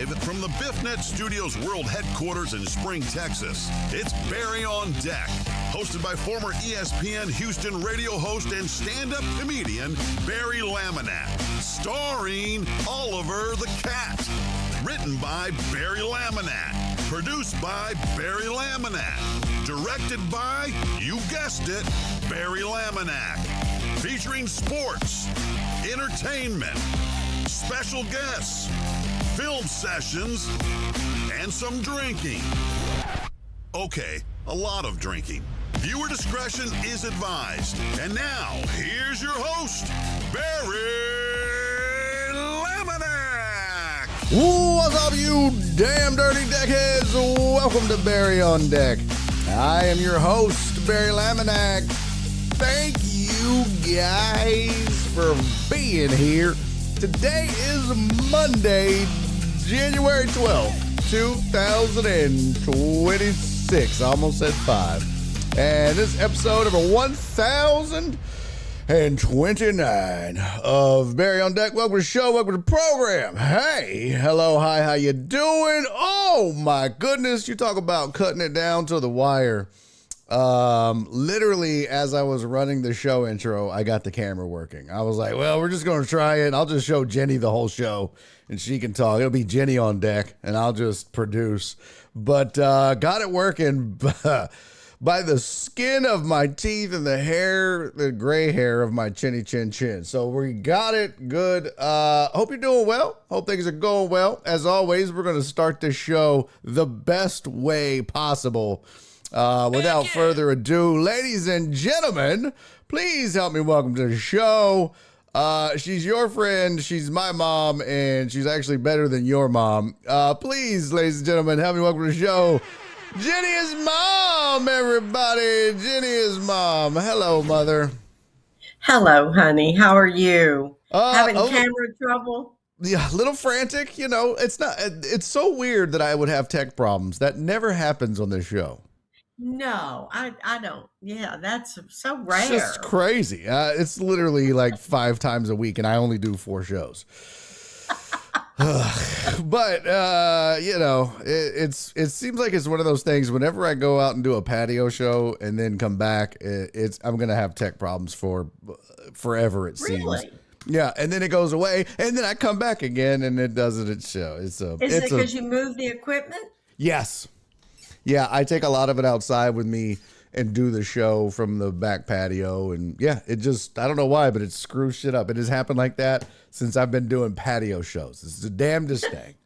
Live from the BiffNet Studios World Headquarters in Spring, Texas, it's Barry on Deck, hosted by former ESPN Houston radio host and stand-up comedian Barry Laminack, starring Oliver the Cat. Written by Barry Laminack, produced by Barry Laminack, directed by, you guessed it, Barry Laminack, featuring sports, entertainment, special guests, film sessions, and some drinking. Okay, a lot of drinking. Viewer discretion is advised. And now, here's your host, Barry Laminack. What's up, you damn dirty deckheads? Welcome to Barry on Deck. I am your host, Barry Laminack. Thank you guys for being here. Today is Monday, January 12th, 2026. I almost said 5. And this is episode number 1029 of Barry on Deck. Welcome to the show. Welcome to the program. Hey, hello, hi, how you doing? Oh, my goodness. You talk about cutting it down to the wire. Literally, as I was running the show intro, I got the camera working. I was like, well, we're just going to try it. I'll just show Jenny the whole show and she can talk. It'll be Jenny on deck and I'll just produce. But got it working by the skin of my teeth and the hair, the gray hair of my chinny chin chin. So we got it good. Hope you're doing well. Hope things are going well. As always, we're going to start this show the best way possible. Without further ado, ladies and gentlemen, please help me welcome to the show. She's your friend, she's my mom, and she's actually better than your mom. Please, ladies and gentlemen, help me welcome to the show. JennyIsMom, everybody. JennyIsMom. Hello, mother. Hello, honey. How are you? Having oh, camera trouble? Yeah, a little frantic. You know, it's so weird that I would have tech problems. That never happens on this show. No, I don't. Yeah, that's so rare. It's just crazy. It's literally like 5 times a week, and I only do 4 shows. But you know, it seems like it's one of those things. Whenever I go out and do a patio show and then come back, I'm gonna have tech problems for forever. It Really? seems. Yeah, and then it goes away, and then I come back again, and it does its show. Is it because you moved the equipment? Yes. Yeah, I take a lot of it outside with me and do the show from the back patio. And yeah, it just, I don't know why, but it screws shit up. It has happened like that since I've been doing patio shows. It's the damnedest thing.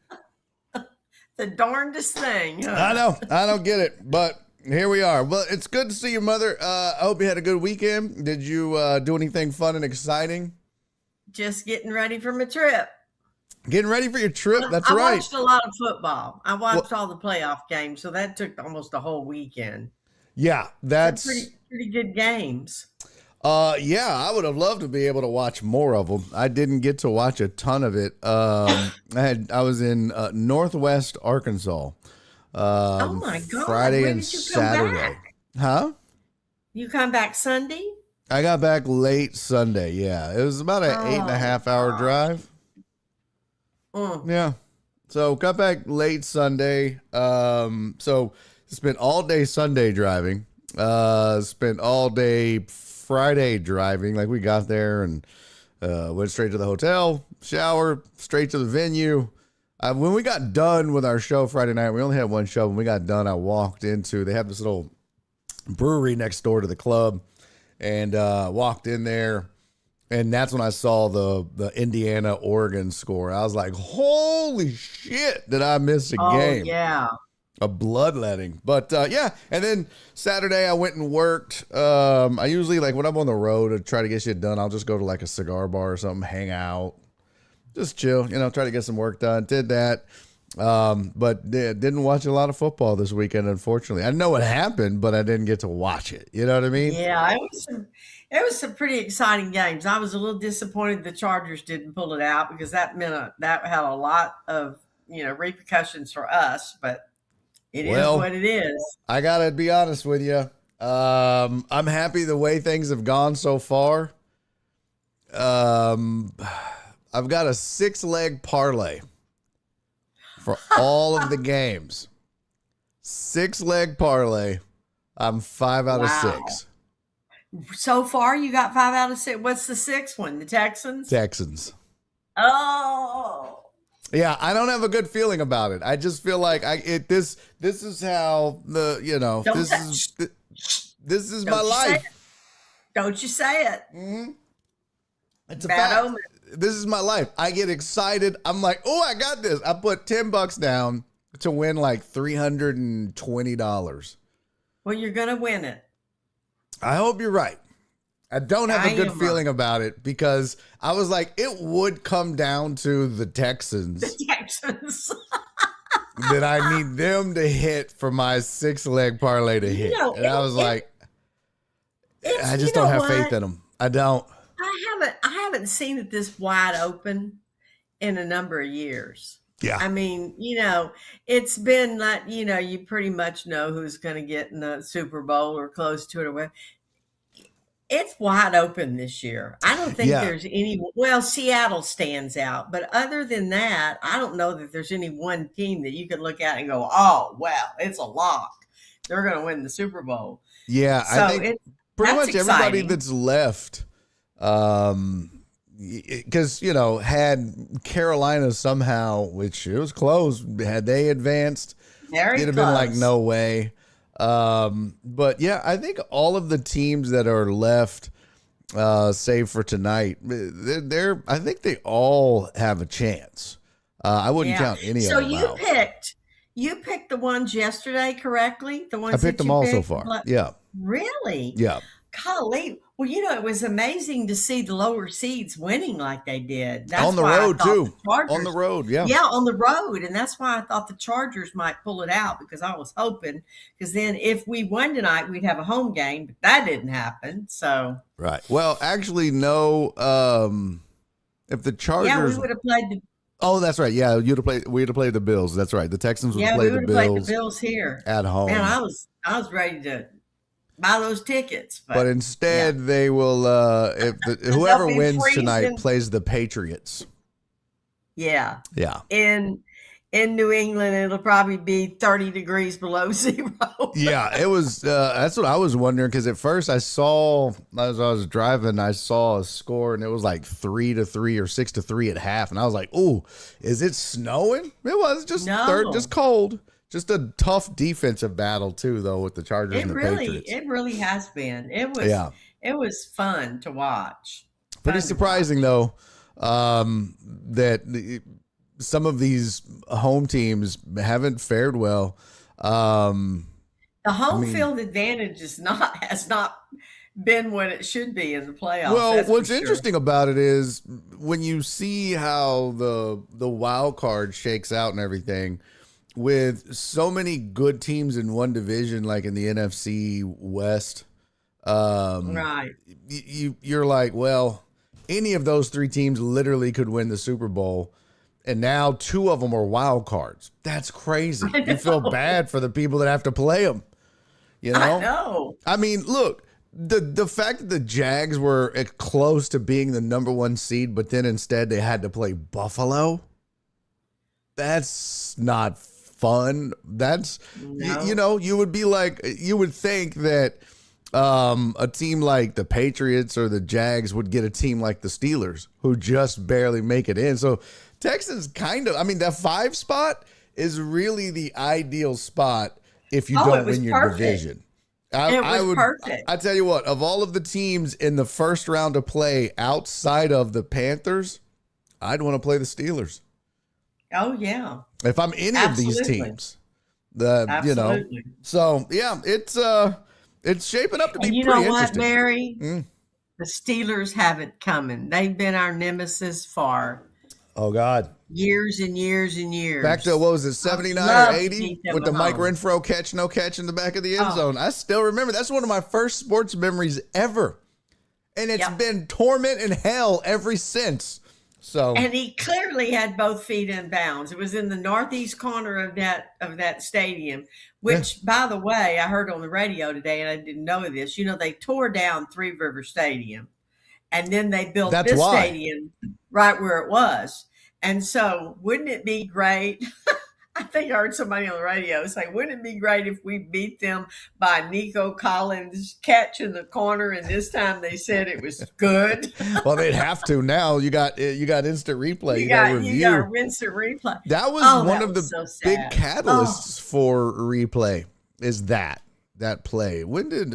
The darndest thing. Huh? I know. I don't get it, but here we are. Well, it's good to see you, mother. I hope you had a good weekend. Did you do anything fun and exciting? Just getting ready for my trip. Getting ready for your trip? That's right. I watched a lot of football. I watched all the playoff games, so that took almost a whole weekend. Yeah, that's pretty good games. Yeah, I would have loved to be able to watch more of them. I didn't get to watch a ton of it. I was in Northwest Arkansas. Oh my God! Friday When and did you come Saturday. back? Huh? You come back Sunday? I got back late Sunday. Yeah, it was about an 8.5-hour drive. Yeah. So got back late Sunday. So spent all day Sunday driving. Spent all day Friday driving. Like we got there and went straight to the hotel, shower, straight to the venue. When we got done with our show Friday night, we only had one show. When we got done, I walked into, they have this little brewery next door to the club, and walked in there. And that's when I saw the Indiana-Oregon score. I was like, holy shit, did I miss a game? Oh, yeah. A bloodletting. But, yeah. And then Saturday I went and worked. I usually, like, when I'm on the road to try to get shit done, I'll just go to, like, a cigar bar or something, hang out, just chill, you know, try to get some work done. Did that. But didn't watch a lot of football this weekend, unfortunately. I know it happened, but I didn't get to watch it. You know what I mean? Yeah, it was some pretty exciting games. I was a little disappointed the Chargers didn't pull it out because that meant that had a lot of, repercussions for us, but it is what it is. I gotta be honest with you. I'm happy the way things have gone so far. I've got a 6-leg parlay. for all of the games. 6-leg parlay. I'm 5 out of Wow. 6. So far, you got 5 out of 6. What's the sixth one? The Texans? Texans. Oh. Yeah, I don't have a good feeling about it. I just feel like this is how Don't this is Don't my you say life. it. Don't you say it. It's a Bad fact. omen. This is my life. I get excited. I'm like, oh, I got this. I put $10 down to win like $320. Well, you're going to win it. I hope you're right. I don't have a good am feeling about it because I was like, it would come down to the Texans The Texans. that I need them to hit for my 6-leg parlay to hit. know, And I was like, I just don't have faith in them. I don't. I haven't seen it this wide open in a number of years. Yeah. I mean, it's been that, you pretty much know who's going to get in the Super Bowl or close to it or whatever. It's wide open this year. I don't think there's any, well, Seattle stands out, but other than that, I don't know that there's any one team that you could look at and go, oh, well, it's a lock. They're going to win the Super Bowl. Yeah. So I think pretty much everybody that's left, because, had Carolina somehow, which it was close, had they advanced, it'd have been like, no way. But yeah, I think all of the teams that are left, save for tonight, I think they all have a chance. I wouldn't count any of them out. You picked the ones yesterday correctly? The ones I picked them all so far. Yeah. Really? Yeah. Golly. Well, it was amazing to see the lower seeds winning like they did. That's on the why road I thought too. the Chargers, On the road, yeah. Yeah, on the road. And that's why I thought the Chargers might pull it out because I was hoping. Because then if we won tonight, we'd have a home game. But that didn't happen. So right. Well, actually, no. If the Chargers, yeah, we would have played the. Oh, that's right. Yeah, we'd have played the Bills. That's right. The Texans would have played the Bills. Played the Bills here at home. Man, I was ready to buy those tickets, but instead they will. Whoever wins tonight plays the Patriots. Yeah. Yeah. In New England, it'll probably be 30 degrees below zero. Yeah, it was. That's what I was wondering because at first as I was driving, I saw a score and it was like 3-3 or 6-3 at half, and I was like, "Ooh, is it snowing?" It was just just cold. Just a tough defensive battle too, though, with the Chargers and the Patriots. It really has been. It was fun to watch. Pretty surprising though, that some of these home teams haven't fared well. The home field advantage has not been what it should be in the playoffs. Well, what's interesting about it is when you see how the wild card shakes out and everything, with so many good teams in one division, like in the NFC West, right? You're like, well, any of those 3 teams literally could win the Super Bowl. And now 2 of them are wild cards. That's crazy. You feel bad for the people that have to play them. I know. I mean, look, the fact that the Jags were close to being the number 1 seed, but then instead they had to play Buffalo. That's not fun. That's, you would be like, you would think that a team like the Patriots or the Jags would get a team like the Steelers who just barely make it in. So Texans that 5 spot is really the ideal spot if you don't win your division. Perfect. I tell you what, of all of the teams in the first round to play outside of the Panthers, I'd want to play the Steelers. Oh yeah. If I'm any of these teams, Absolutely. So yeah, it's shaping up to be pretty interesting. You know what, Mary? The Steelers have it coming. They've been our nemesis for years and years and years. Back to, what was it, 79 or 80 with the Mike Renfro catch, no catch in the back of the end zone. I still remember. That's one of my first sports memories ever. And it's been torment and hell ever since. And he clearly had both feet in bounds. It was in the northeast corner of that stadium, which, by the way, I heard on the radio today, and I didn't know this. They tore down Three River Stadium, and then they built stadium right where it was. And so, wouldn't it be great I think I heard somebody on the radio say, wouldn't it be great if we beat them by Nico Collins' catch in the corner? And this time they said it was good. Well, they'd have to now. You got instant replay. You You got got review. rinse and replay. That was Oh, one that of the was so big sad. catalysts for replay. Is that play? When did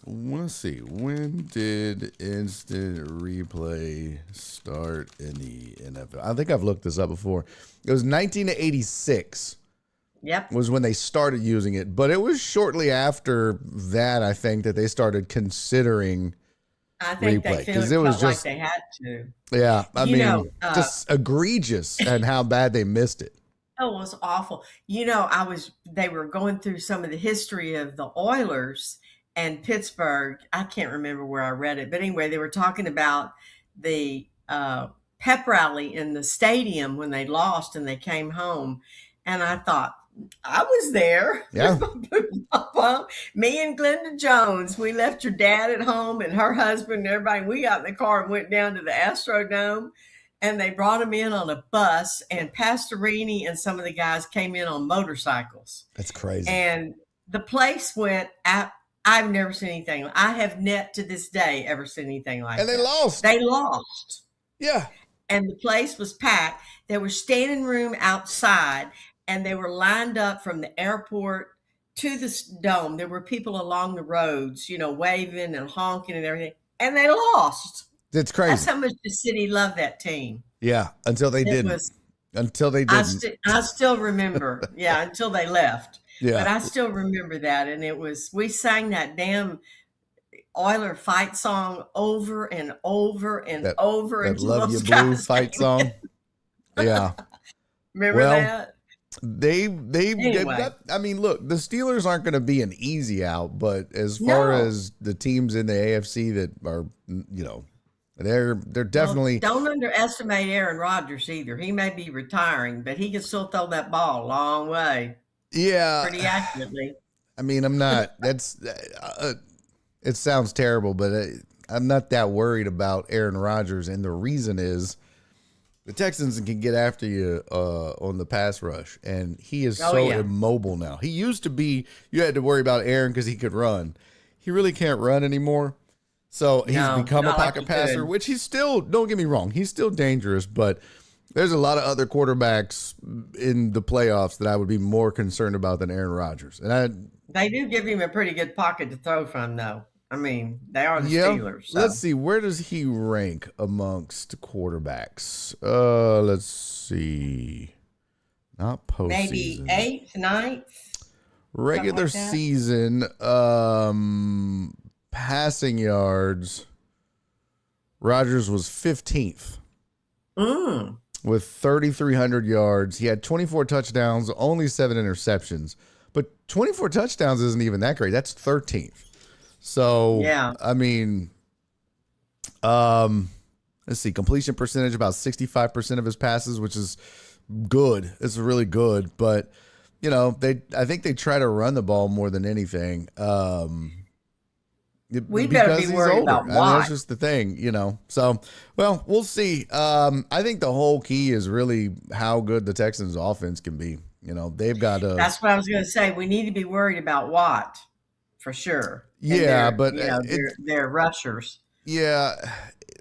let's see. When did instant replay start in the NFL? I think I've looked this up before. It was 1986 Yep. was when they started using it, but it was shortly after that, I think, that they started considering I think replay, they 'cause it was felt just- like they had to. yeah, I You mean, know, just egregious and how bad they missed it. Oh, it was awful. They were going through some of the history of the Oilers and Pittsburgh. I can't remember where I read it, but anyway, they were talking about the pep rally in the stadium when they lost and they came home. And I thought, I was there. Yeah. Me and Glenda Jones, we left your dad at home and her husband and everybody. We got in the car and went down to the Astrodome. And they brought him in on a bus, and Pastorini and some of the guys came in on motorcycles. That's crazy. And the place went out. I've never seen anything. I have net to this day ever seen anything like And that. they lost. They lost. Yeah. And the place was packed. There was standing room outside, and they were lined up from the airport to the dome. There were people along the roads, waving and honking and everything. And they lost. It's crazy. That's how much the city loved that team. Yeah, until they didn't. Until they didn't. I still remember. Yeah, until they left. Yeah. But I still remember that. And we sang that damn Oiler fight song over and over and over. That until Love those You Blue guys fight came song. in. Yeah. Remember that? They've Anyway. got, I mean, look, the Steelers aren't going to be an easy out, but as far No. as the teams in the AFC that are, they're definitely. Well, don't underestimate Aaron Rodgers either. He may be retiring, but he can still throw that ball a long way, Yeah. pretty accurately. I mean, I'm not. That's. It sounds terrible, but I'm not that worried about Aaron Rodgers, and the reason is the Texans can get after you on the pass rush, and he is immobile now. He used to be. You had to worry about Aaron because he could run. He really can't run anymore. So he's become a pocket passer, which he's still. Don't get me wrong, he's still dangerous, but there's a lot of other quarterbacks in the playoffs that I would be more concerned about than Aaron Rodgers, and They do give him a pretty good pocket to throw from, though. I mean, they are the Steelers. So. Let's see. Where does he rank amongst quarterbacks? Let's see. Not postseason. Maybe 8th, 9th. Regular like that. season, passing yards. Rodgers was 15th with 3,300 yards. He had 24 touchdowns, only 7 interceptions. But 24 touchdowns isn't even that great. That's 13th. So, Yeah. I mean, let's see, completion percentage, about 65% of his passes, which is good. It's really good. But, I think they try to run the ball more than anything. We better be he's worried older. about I mean, why. that's just the thing, So, well, we'll see. I think the whole key is really how good the Texans offense can be. They've got a. That's what I was going to say. We need to be worried about Watt for sure. And Yeah, their, but they're rushers. Yeah,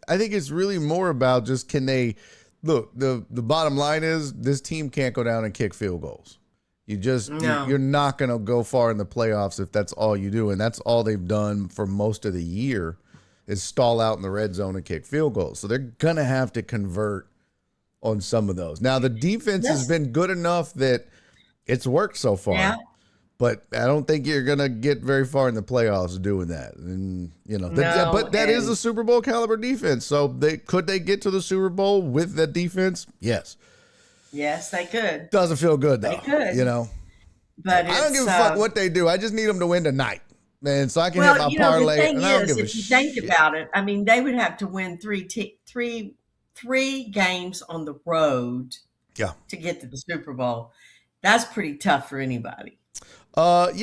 I think it's really more about just can they look. The bottom line is this team can't go down and kick field goals. You're not going to go far in the playoffs if that's all you do, and that's all they've done for most of the year is stall out in the red zone and kick field goals. So they're going to have to convert on some of those. Now the defense has been good enough that it's worked so far. Yeah. But I don't think you're going to get very far in the playoffs doing that. And, but that is a Super Bowl caliber defense. So could they get to the Super Bowl with that defense? Yes. Yes, they could. Doesn't feel good, though. They could. But I don't give a fuck what they do. I just need them to win tonight. Man, so I can hit my parlay. The thing and I don't is, give a if you think about it, I mean, they would have to win three games on the road to get to the Super Bowl. That's pretty tough for anybody. But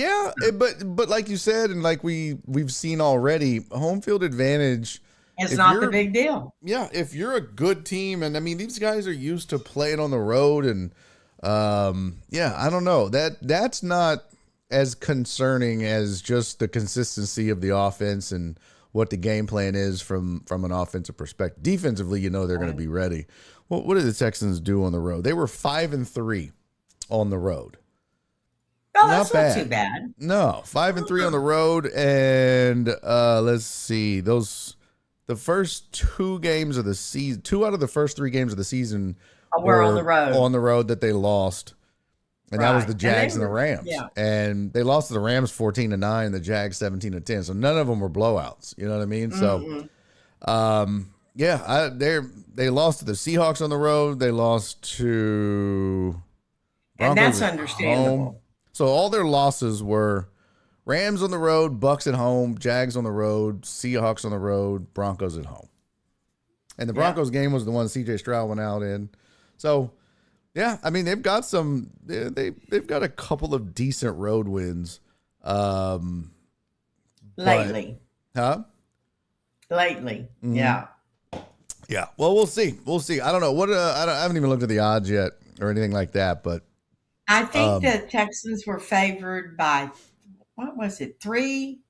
like you said, and like we've seen already, home field advantage. It's not the big deal. Yeah, if you're a good team, and I mean these guys are used to playing on the road, and Yeah, I don't know. That's not as concerning as just the consistency of the offense and what the game plan is from an offensive perspective. Defensively, you know they're going to be ready. What did the Texans do on the road? They were 5-3 on the road. Oh, that's not too bad. No, 5-3 on the road, and let's see, the first 2 games of the season, 2 out of the first 3 games of the season were on the road. On the road that they lost, and that was the Jags and the Rams. Yeah. And they lost to the Rams 14-9, the Jags 17-10. So none of them were blowouts. You know what I mean? So, yeah, they lost to the Seahawks on the road. They lost to Broncos, and that's understandable. Home. So all their losses were Rams on the road, Bucks at home, Jags on the road, Seahawks on the road, Broncos at home. And the Broncos game was the one C.J. Stroud went out in. So, yeah, I mean, they've got they've got a couple of decent road wins. Lately. Lately, yeah. Yeah, well, we'll see. I don't know. I haven't even looked at the odds yet or anything like that, but I think the Texans were favored by, what was it, 3?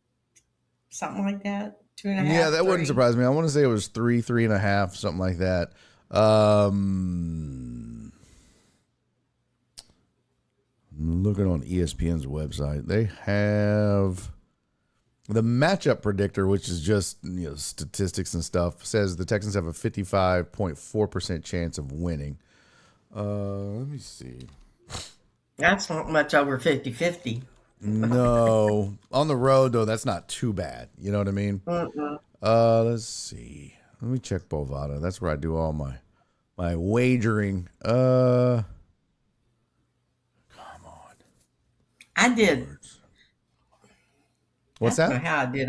Something like that? 2.5? Yeah, that 3? wouldn't surprise me. I want to say it was 3.5, something like that. Looking on ESPN's website, they have the matchup predictor, which is just statistics and stuff, says the Texans have a 55.4% chance of winning. Let me see. That's not much over 50-50. No. On the road, though, that's not too bad. You know what I mean? Let's see. Let me check Bovada. That's where I do all my wagering. Come on. I did. What's I that? don't know how I did.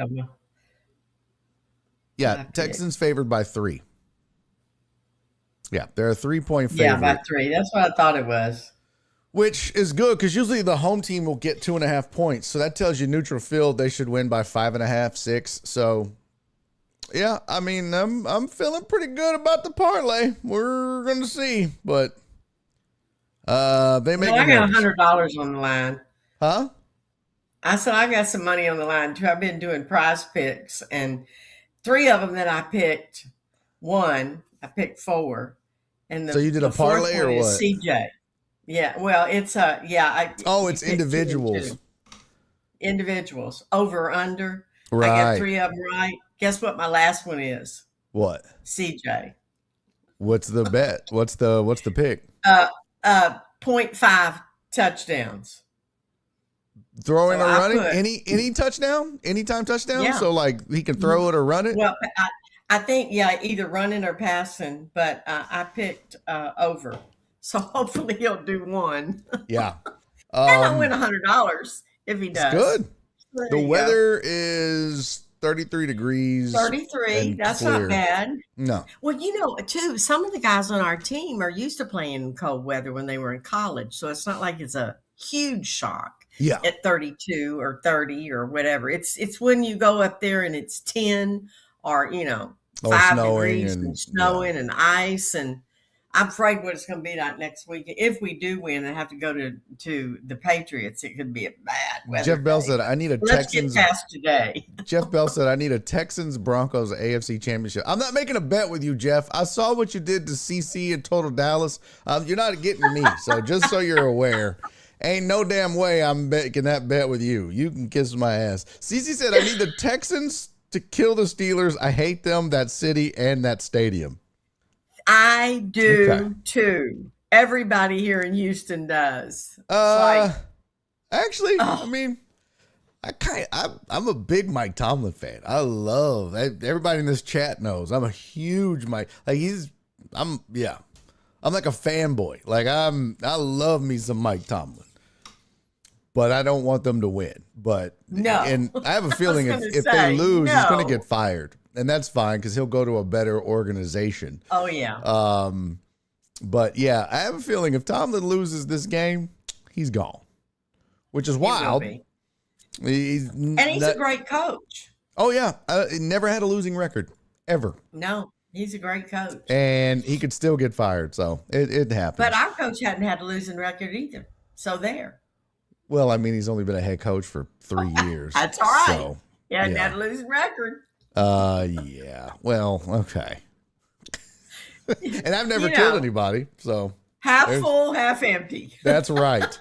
Yeah, Texans favored by 3. Yeah, they're a 3-point favorite. Yeah, by 3. That's what I thought it was. Which is good because usually the home team will get 2.5 points. So that tells you neutral field they should win by 5.5, 6. So yeah, I mean I'm feeling pretty good about the parlay. We're gonna see, but they make. I got $100 on the line. Huh? I said I got some money on the line too. I've been doing prize picks, and 3 of them that I picked won. I picked 4, and so you did a parlay or what? CJ. Yeah, well, it's it's individuals. Individuals over or under. Right. I got 3 of them right. Guess what my last one is? What? CJ. What's the bet? What's the pick? 0.5 touchdowns. Throwing or running? Any touchdown? Anytime touchdown? Yeah. So like he can throw it or run it? Well, I think either running or passing, but I picked over. So hopefully he'll do 1. Yeah. And I'll win $100 if he does. Good. The weather is 33 degrees. 33. That's clear. Not bad. No. Well, too, some of the guys on our team are used to playing in cold weather when they were in college. So it's not like it's a huge shock. Yeah. At 32 or 30 or whatever. It's when you go up there and it's 10 or, 5 degrees and snowing and ice, and I'm afraid what it's going to be like next week. If we do win and have to go to the Patriots, it could be a bad weather. Jeff Bell said, I need a Texans. Let's get past today. Jeff Bell said, I need a Texans Broncos AFC championship. I'm not making a bet with you, Jeff. I saw what you did to CC and Total Dallas. You're not getting me. So just so you're aware, ain't no damn way I'm making that bet with you. You can kiss my ass. CC said, I need the Texans to kill the Steelers. I hate them, that city, and that stadium. I do too. Everybody here in Houston does. Actually, I mean, I'm a big Mike Tomlin fan. I love everybody in this chat knows I'm a huge Mike. Like I'm like a fanboy. Like I love me some Mike Tomlin, but I don't want them to win. But no, and I have a feeling if they lose, he's going to get fired. And that's fine because he'll go to a better organization. Oh, yeah. But, yeah, I have a feeling if Tomlin loses this game, he's gone, which is wild. He's a great coach. Oh, yeah. He never had a losing record, ever. No. He's a great coach. And he could still get fired. So it happens. But our coach hadn't had a losing record either. So there. Well, I mean, he's only been a head coach for 3 years. That's all right. So, He hadn't had a losing record. Yeah. Well, okay. And I've never killed anybody. So half full, half empty. That's right.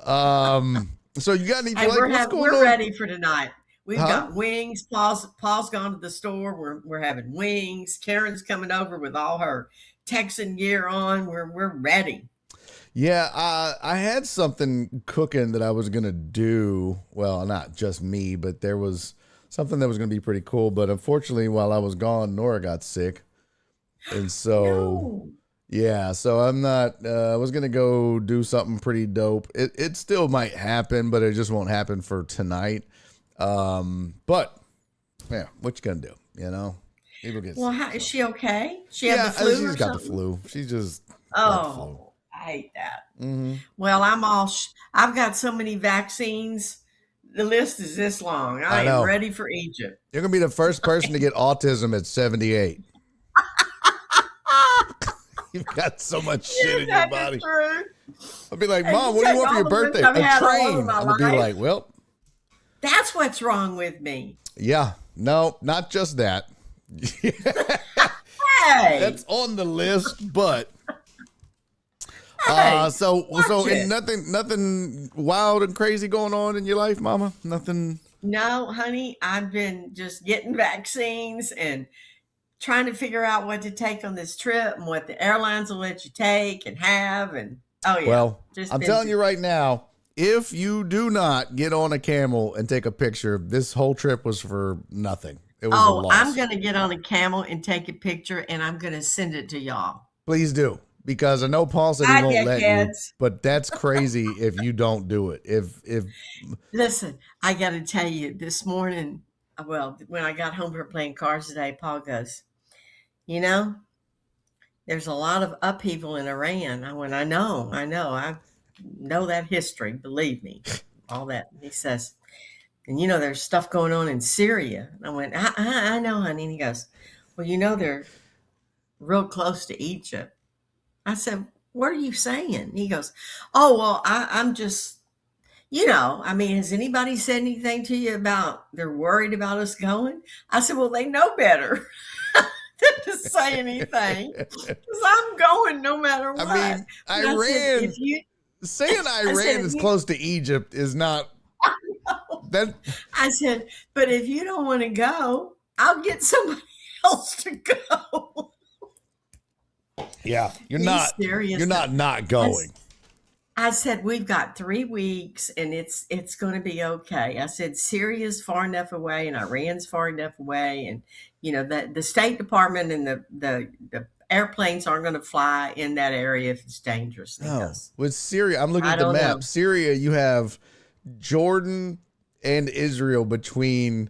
So you got any? Hey, we're ready for tonight. We've got wings. Paul's gone to the store. We're having wings. Karen's coming over with all her Texan gear on. We're ready. Yeah, I had something cooking that I was gonna do. Well, not just me, but there was something that was gonna be pretty cool. But unfortunately, while I was gone, Nora got sick, and so yeah. So I'm not. I was gonna go do something pretty dope. It still might happen, but it just won't happen for tonight. But yeah, what you gonna do? You know, people get. Well, is she okay? She had the flu. She's got the flu. She's just. got the flu. I hate that. Mm-hmm. Well, I've got so many vaccines. The list is this long. I am ready for Egypt. You're going to be the first person to get autism at 78. You've got so much shit in your body. I'll be like, Mom, what do you want for your birthday? A train. I'm going to be like, well. That's what's wrong with me. Yeah. No, not just that. Hey. That's on the list, but. So nothing wild and crazy going on in your life, Mama? Nothing. No, honey, I've been just getting vaccines and trying to figure out what to take on this trip and what the airlines will let you take and have. And well, I'm telling you right now, if you do not get on a camel and take a picture, this whole trip was for nothing. It was a loss. I'm going to get on a camel and take a picture and I'm going to send it to y'all. Please do. Because I know Paul said he won't let you, but that's crazy if you don't do it. If listen, I got to tell you, this morning, well, when I got home from playing cards today, Paul goes, there's a lot of upheaval in Iran. I went, I know that history. Believe me, all that. He says, and there's stuff going on in Syria. And I went, I know, honey. And he goes, well, they're real close to Egypt. I said, what are you saying? He goes, oh, well, I'm just, has anybody said anything to you about they're worried about us going? I said, well, they know better than to say anything because I'm going no matter what. I mean, Iran, saying Iran is close to Egypt is not. I said, but if you don't want to go, I'll get somebody else to go. Yeah, you're not going. I said, we've got 3 weeks and it's going to be okay. I said, Syria's far enough away and Iran's far enough away. And, that the State Department and the airplanes aren't going to fly in that area if it's dangerous. No, with Syria, I'm looking at the map. Syria, you have Jordan and Israel between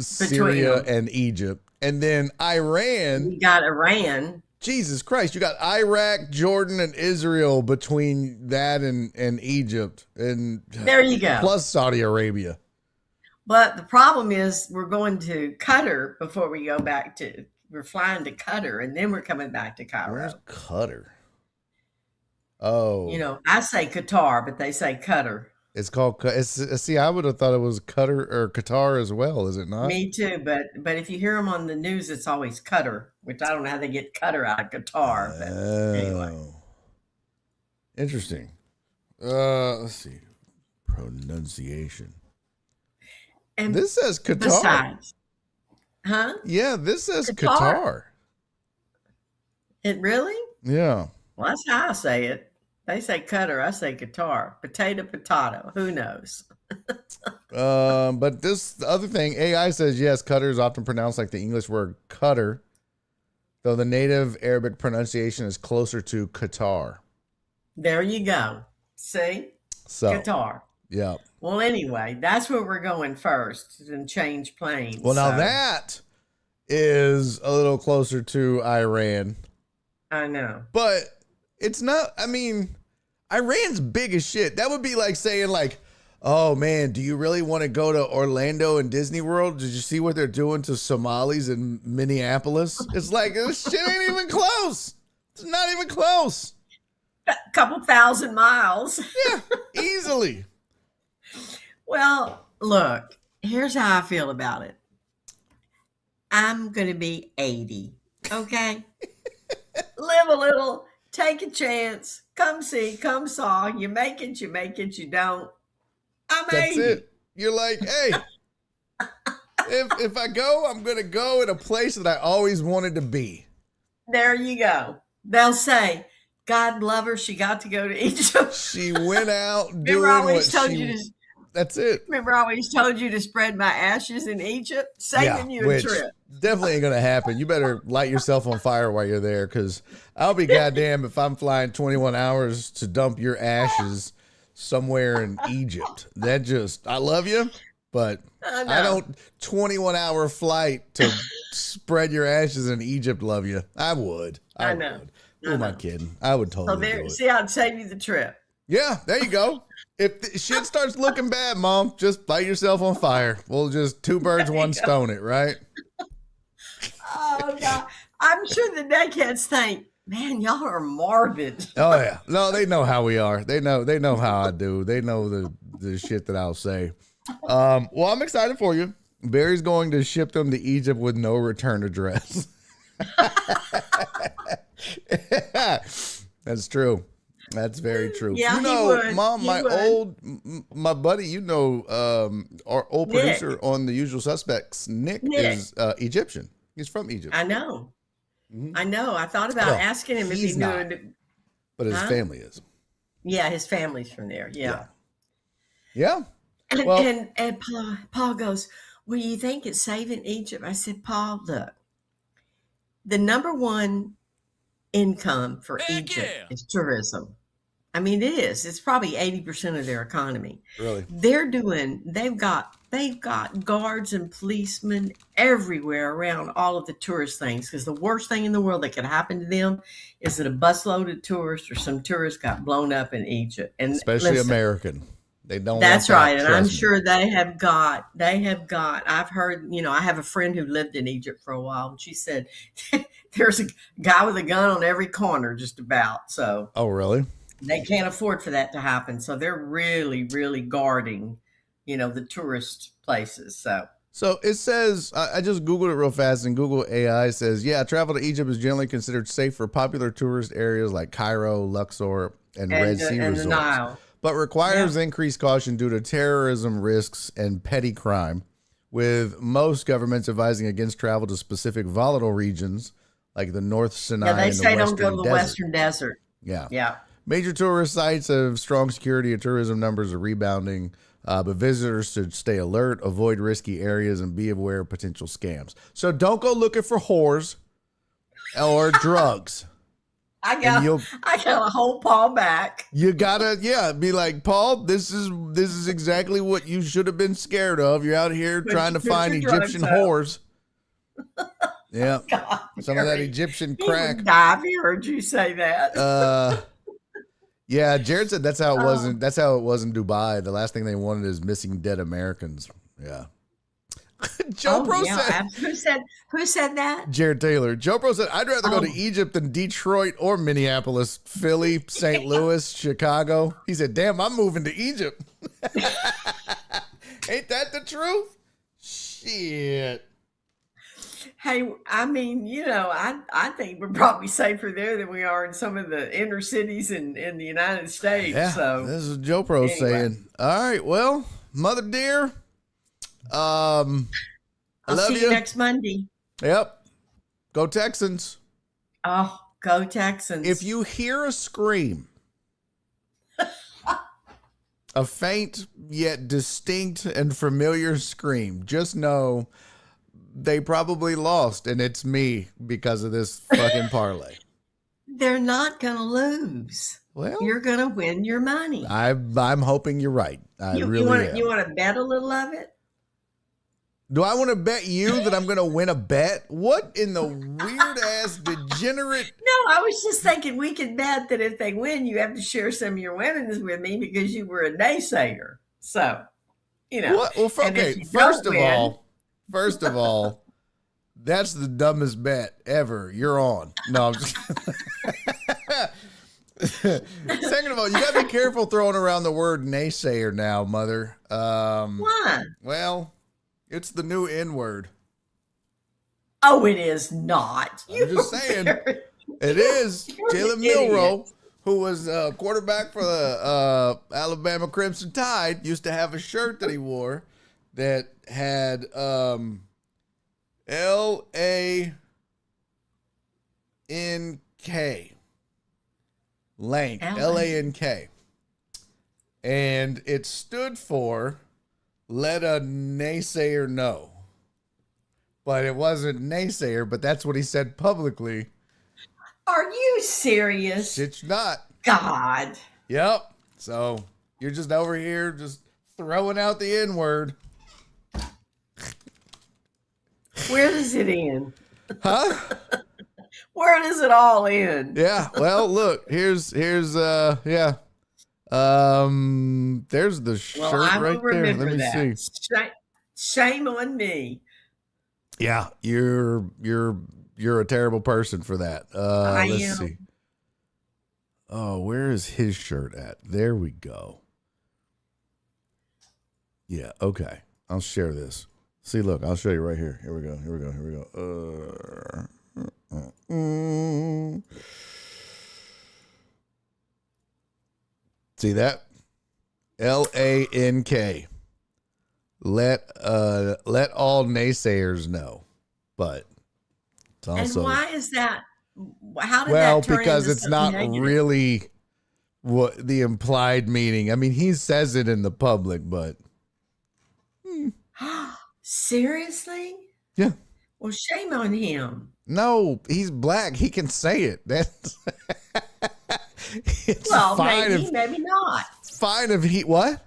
Syria and Egypt. And then Iran. We got Iran. Jesus Christ, you got Iraq, Jordan, and Israel between that and Egypt. And there you go. Plus Saudi Arabia. But the problem is we're going to Qatar before we go back we're flying to Qatar and then we're coming back to Cairo. Where's Qatar? Oh. I say Qatar, but they say Qatar. It's called. See, I would have thought it was Qatar as well. Is it not? Me too. But if you hear them on the news, it's always Qatar, which I don't know how they get Qatar out of Qatar. But anyway, interesting. Let's see, pronunciation. And this says Qatar. Besides, huh? Yeah, this says Qatar. It really? Yeah. Well, that's how I say it. They say Qatar, I say Qatar. Potato. Who knows? But the other thing, AI says, yes, Qatar is often pronounced like the English word Qatar, though the native Arabic pronunciation is closer to Qatar. There you go. See? Qatar. Yeah. Well, anyway, that's where we're going first and change planes. Well, now that is a little closer to Iran. I know. But it's not, Iran's big as shit. That would be like saying Oh man, do you really want to go to Orlando and Disney World? Did you see what they're doing to Somalis in Minneapolis? It's like this shit ain't even close. It's not even close. A couple thousand miles. Yeah, easily. Well, look, here's how I feel about it. I'm going to be 80, okay? Live a little, take a chance, come see, come saw. You make it, you don't. I'm That's 80. it. You're like, hey, if I go, I'm gonna go in a place that I always wanted to be. There you go. They'll say, God love her, she got to go to Egypt. She went out Remember, doing I always what told she. you to. That's it. Remember, I always told you to spread my ashes in Egypt, saving you a which trip. definitely ain't gonna happen. You better light yourself on fire while you're there, because I'll be goddamn if I'm flying 21 hours to dump your ashes somewhere in Egypt. That just, I love you, but I don't 21-hour flight to spread your ashes in Egypt. Love you. I would. I know. Would. Who am I kidding? I would So totally do there, it. see, I'd save you the trip. Yeah, there you go. If the shit starts looking bad, Mom, just light yourself on fire. We'll just two birds, one stone it, right? Oh God, I'm sure the deckheads think, man, y'all are morbid. Oh yeah. No, they know how we are. They know how I do. They know the shit that I'll say. Well, I'm excited for you. Barry's going to ship them to Egypt with no return address. That's true. That's very true. Yeah, you he know, would. Mom, He my would. my buddy, you know, our old Nick. producer on The Usual Suspects, Nick. Is Egyptian. He's from Egypt. I know. Mhm. I know. I thought about Well, asking him if he's he knew. not. But his family is. Yeah, his family's from there. Yeah. Yeah. And, Well- and Paul goes, well, you think it's saving Egypt? I said, Paul, look, the number one income for Egypt is tourism. I mean, it is. It's probably 80% of their economy. Really? They've got guards and policemen everywhere around all of the tourist things, because the worst thing in the world that could happen to them is that a busload of tourists or some tourists got blown up in Egypt. And Especially listen, American. They don't. that's want that, right. And I'm trust me. sure they have got, I've heard, I have a friend who lived in Egypt for a while, and she said there's a guy with a gun on every corner just about. So Oh, really? they can't afford for that to happen. So they're really, really guarding, the tourist places. So it says, I just Googled it real fast, and Google AI says, yeah, travel to Egypt is generally considered safe for popular tourist areas like Cairo, Luxor, and Red Sea and resorts, the Nile. but requires increased caution due to terrorism risks and petty crime, with most governments advising against travel to specific volatile regions like the North Sinai Yeah, they and the say Western don't go to the Desert. Western Desert. Yeah. Yeah. Major tourist sites have strong security and tourism numbers are rebounding, but visitors should stay alert, avoid risky areas, and be aware of potential scams. So don't go looking for whores or drugs. I got to hold Paul back. You gotta, be like, Paul, this is exactly what you should have been scared of. You're out here trying to find your drugs Egyptian out. whores. Yeah, God, some of that Barry, Egyptian he crack. would die if he heard you say that. Yeah, Jared said that's how it wasn't. That's how it was in Dubai. The last thing they wanted is missing dead Americans. Yeah. Joe Pro said. Who said that? Jared Taylor. Joe Pro said, I'd rather go to Egypt than Detroit or Minneapolis, Philly, St. Louis, Chicago. He said, damn, I'm moving to Egypt. Ain't that the truth? Shit. Hey, I mean, I think we're probably safer there than we are in some of the inner cities in the United States. Yeah, So this is Joe Pro anyway. saying, all right, well, mother dear, I I'll love see you next Monday. Yep. Go Texans. Oh, go Texans. If you hear a scream, a faint yet distinct and familiar scream, just know they probably lost, and it's me because of this fucking parlay. They're not going to lose. Well, You're going to win your money. I'm hoping you're right. I you really am. You want to bet a little of it? Do I want to bet you that I'm going to win a bet? What in the weird ass degenerate? No, I was just thinking we could bet that if they win, you have to share some of your winnings with me because you were a naysayer. So, Well, and if okay. you First don't of win, all, that's the dumbest bet ever. You're on. No, I'm just. Second of all, you gotta be careful throwing around the word naysayer now, mother. why? Well, it's the new N word. Oh, it is not. I'm just saying, it is. You're Jalen an idiot. Milroe, who was quarterback for the Alabama Crimson Tide, used to have a shirt that he wore that had L-A-N-K. Lank, L-A-N-K. And it stood for let a naysayer know. But it wasn't naysayer, but that's what he said publicly. Are you serious? It's not. God. Yep. So you're just over here just throwing out the N-word. Where does it end? Huh? Where does it all end? Yeah. Well, look, here's there's the shirt I will right there. remember Let me that. see. Shame on me. Yeah, you're a terrible person for that. Let's am. see. Oh, where is his shirt at? There we go. Yeah, okay. I'll share this. See, look, I'll show you right here. Here we go. See that? L-A-N-K. Let all naysayers know. But it's also, And why is that? How did well, that turn because into it's something not negative? really what the implied meaning. I mean, he says it in the public, but Seriously? yeah. Well, shame on him. No, he's black. He can say it. That's it's Well, fine maybe, if, maybe not. fine if he what?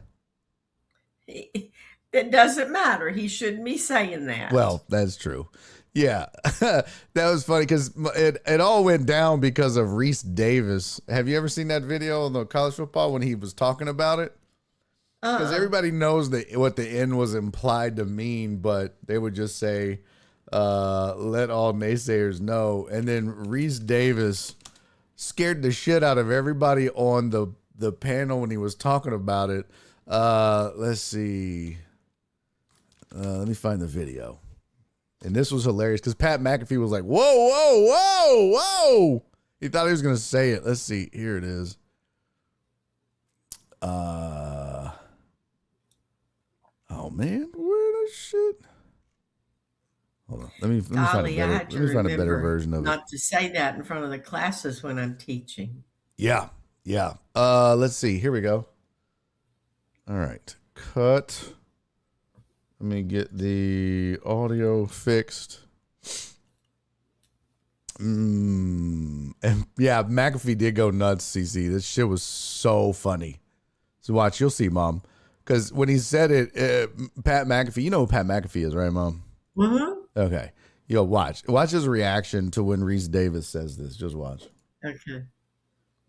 It doesn't matter. He shouldn't be saying that. Well, that's true. Yeah, that was funny because it all went down because of Reese Davis. Have you ever seen that video on the college football when he was talking about it? Because everybody knows what the N was implied to mean, but they would just say, let all naysayers know. And then Reese Davis scared the shit out of everybody on the panel when he was talking about it. Let's see. Let me find the video. And this was hilarious because Pat McAfee was like, whoa, whoa, whoa, whoa. He thought he was going to say it. Let's see. Here it is. Oh, man. Where the shit? Hold on. Let me find a better version of it. Not to say that in front of the classes when I'm teaching. Yeah. Yeah. Let's see. Here we go. All right. Cut. Let me get the audio fixed. And yeah, McAfee did go nuts, CC. This shit was so funny. So watch, you'll see, Mom. Because when he said it, Pat McAfee, you know who Pat McAfee is, right, Mom? Mm-hmm. Okay. Yo, watch. Watch his reaction to when Reese Davis says this. Just watch. Okay.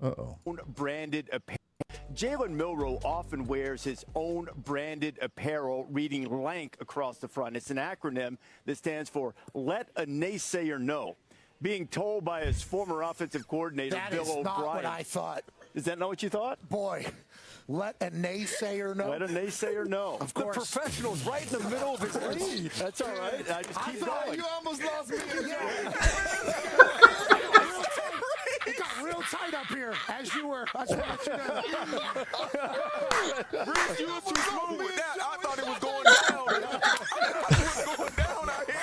Uh-oh. Branded apparel. Jalen Milroe often wears his own branded apparel reading LANK across the front. It's an acronym that stands for Let a Naysayer Know. Being told by his former offensive coordinator, Bill O'Brien. That is not what I thought. Is that not what you thought? Boy, let a naysayer know. Let a naysayer know. Of course. The professional's right in the middle of his lead. That's all right. I just keep going. You almost lost me again. It got real tight up here as you were. I just want to let you know. Bruce, you were too smooth with that. I thought it was going down. It was going down out here.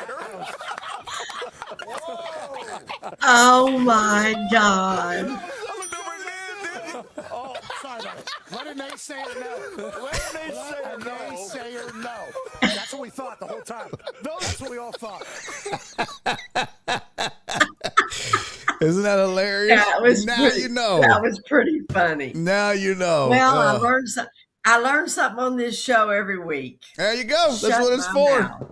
Oh my God. I looked over his head, didn't I? Oh, sorry about it. Let a naysayer know. Let a naysayer know. Naysayer know. That's what we thought the whole time. That's what we all thought. Isn't that hilarious? That was now pretty, you know. That was pretty funny. Now you know. Well, I learned something on this show every week. There you go. That's Shut what it's my for. mouth.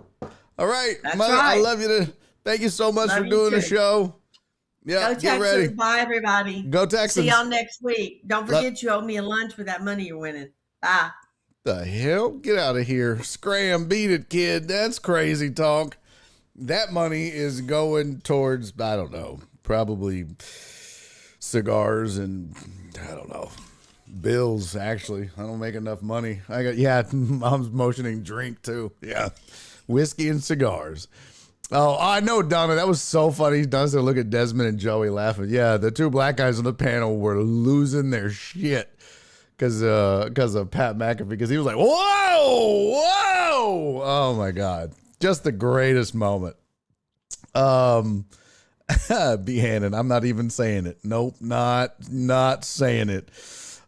All right, That's Mother, right. I love you. Thank you so much Love for you doing the too. show. Yeah, Go get ready. Texans. Bye, everybody. Go Texans. See y'all next week. Don't forget you owe me a lunch with that money you're winning. Bye. the hell? Get out of here. Scram, beat it, kid. That's crazy talk. That money is going towards, I don't know, probably cigars and, I don't know, bills, actually. I don't make enough money. Mom's motioning drink, too. Yeah, whiskey and cigars. Oh, I know, Donna. That was so funny. Donna's gonna look at Desmond and Joey laughing. Yeah, the two black guys on the panel were losing their shit because of Pat McAfee, because he was like, whoa. Oh, my God. Just the greatest moment. B. Hannon, I'm not even saying it. Nope, not saying it.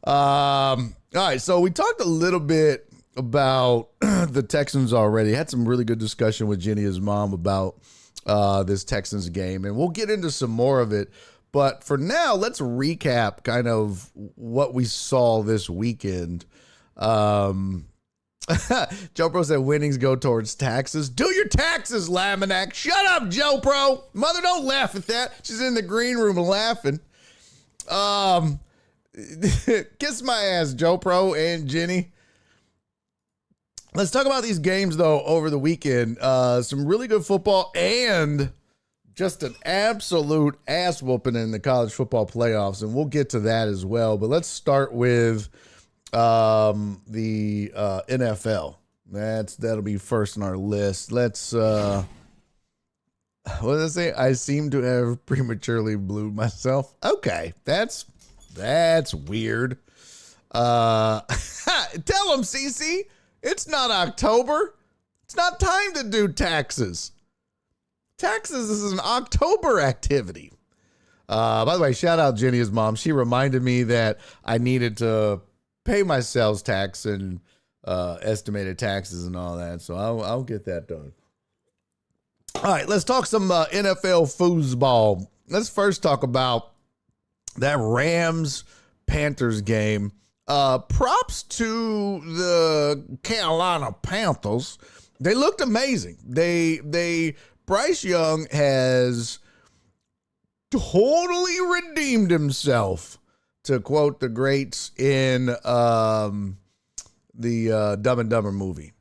All right, so we talked a little bit about the Texans already. Had some really good discussion with JennyIsMom about this Texans game, and we'll get into some more of it. But for now, let's recap kind of what we saw this weekend. Joe Pro said winnings go towards taxes. Do your taxes, Laminack. Shut up, Joe Pro. Mother, don't laugh at that. She's in the green room laughing. Kiss my ass, Joe Pro and Jenny. Let's talk about these games, though, over the weekend. Some really good football and just an absolute ass whooping in the college football playoffs, and we'll get to that as well. But let's start with the NFL. That'll be first on our list. Let's what did I say? I seem to have prematurely blew myself. Okay, that's weird. Tell them, CC. It's not October. It's not time to do taxes. Taxes is an October activity. By the way, shout out JennyIsMom. She reminded me that I needed to pay my sales tax and estimated taxes and all that. So I'll get that done. All right, let's talk some NFL foosball. Let's first talk about that Rams-Panthers game. Props to the Carolina Panthers. They looked amazing. Bryce Young has totally redeemed himself, to quote the greats in the Dumb and Dumber movie.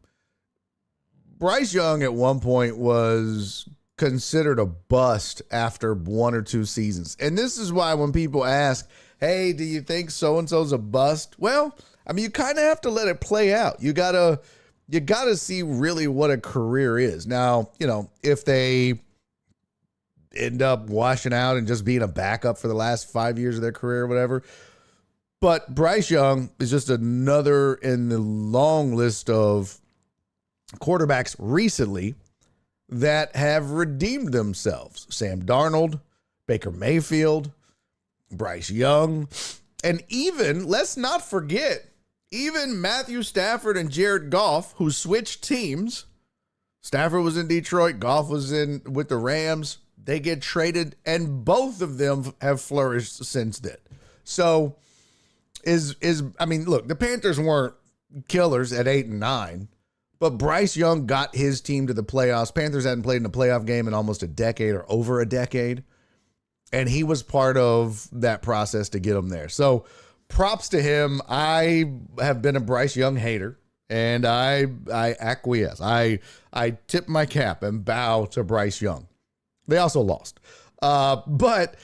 Bryce Young at one point was considered a bust after one or two seasons. And this is why when people ask, hey, do you think so-and-so's a bust? Well, I mean, you kind of have to let it play out. You gotta see really what a career is. Now, if they end up washing out and just being a backup for the last 5 years of their career or whatever. But Bryce Young is just another in the long list of quarterbacks recently that have redeemed themselves. Sam Darnold, Baker Mayfield, Bryce Young, and even, let's not forget, even Matthew Stafford and Jared Goff, who switched teams. Stafford was in Detroit, Goff was in with the Rams. They get traded, and both of them have flourished since then. So, look, the Panthers weren't killers at 8-9, but Bryce Young got his team to the playoffs. Panthers hadn't played in a playoff game in almost a decade or over a decade. And he was part of that process to get him there. So props to him. I have been a Bryce Young hater, and I acquiesce. I tip my cap and bow to Bryce Young. They also lost. But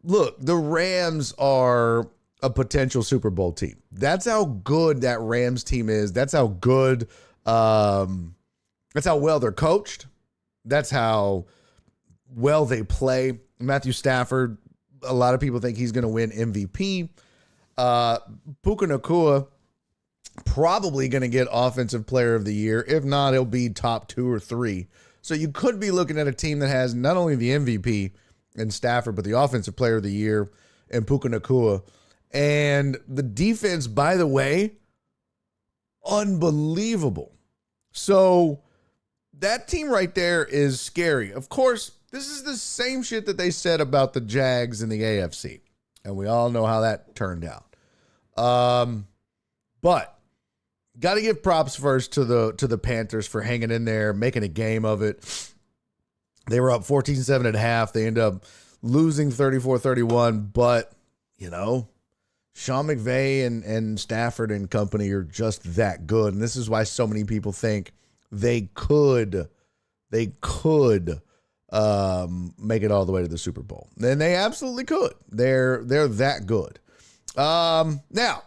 look, the Rams are a potential Super Bowl team. That's how good that Rams team is. That's how good, that's how well they're coached. That's how well they play. Matthew Stafford, a lot of people think he's going to win MVP. Puka Nacua, probably going to get Offensive Player of the Year. If not, he'll be top 2 or 3. So you could be looking at a team that has not only the MVP in Stafford, but the Offensive Player of the Year in Puka Nacua. And the defense, by the way, unbelievable. So that team right there is scary. Of course, this is the same shit that they said about the Jags in the AFC. And we all know how that turned out. But got to give props first to the Panthers for hanging in there, making a game of it. They were up 14-7 at half. They end up losing 34-31, but, Sean McVay and Stafford and company are just that good. And this is why so many people think they could make it all the way to the Super Bowl. And they absolutely could. They're that good. Now,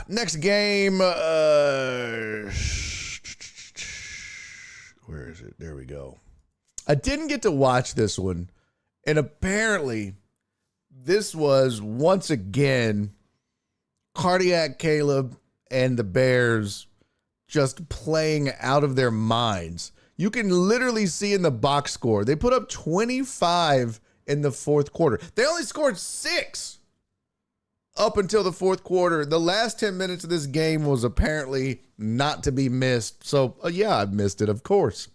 next game, where is it? There we go. I didn't get to watch this one, and apparently this was once again Cardiac Caleb and the Bears just playing out of their minds. You can literally see in the box score, they put up 25 in the fourth quarter. They only scored 6 up until the fourth quarter. The last 10 minutes of this game was apparently not to be missed. So, yeah, I missed it, of course,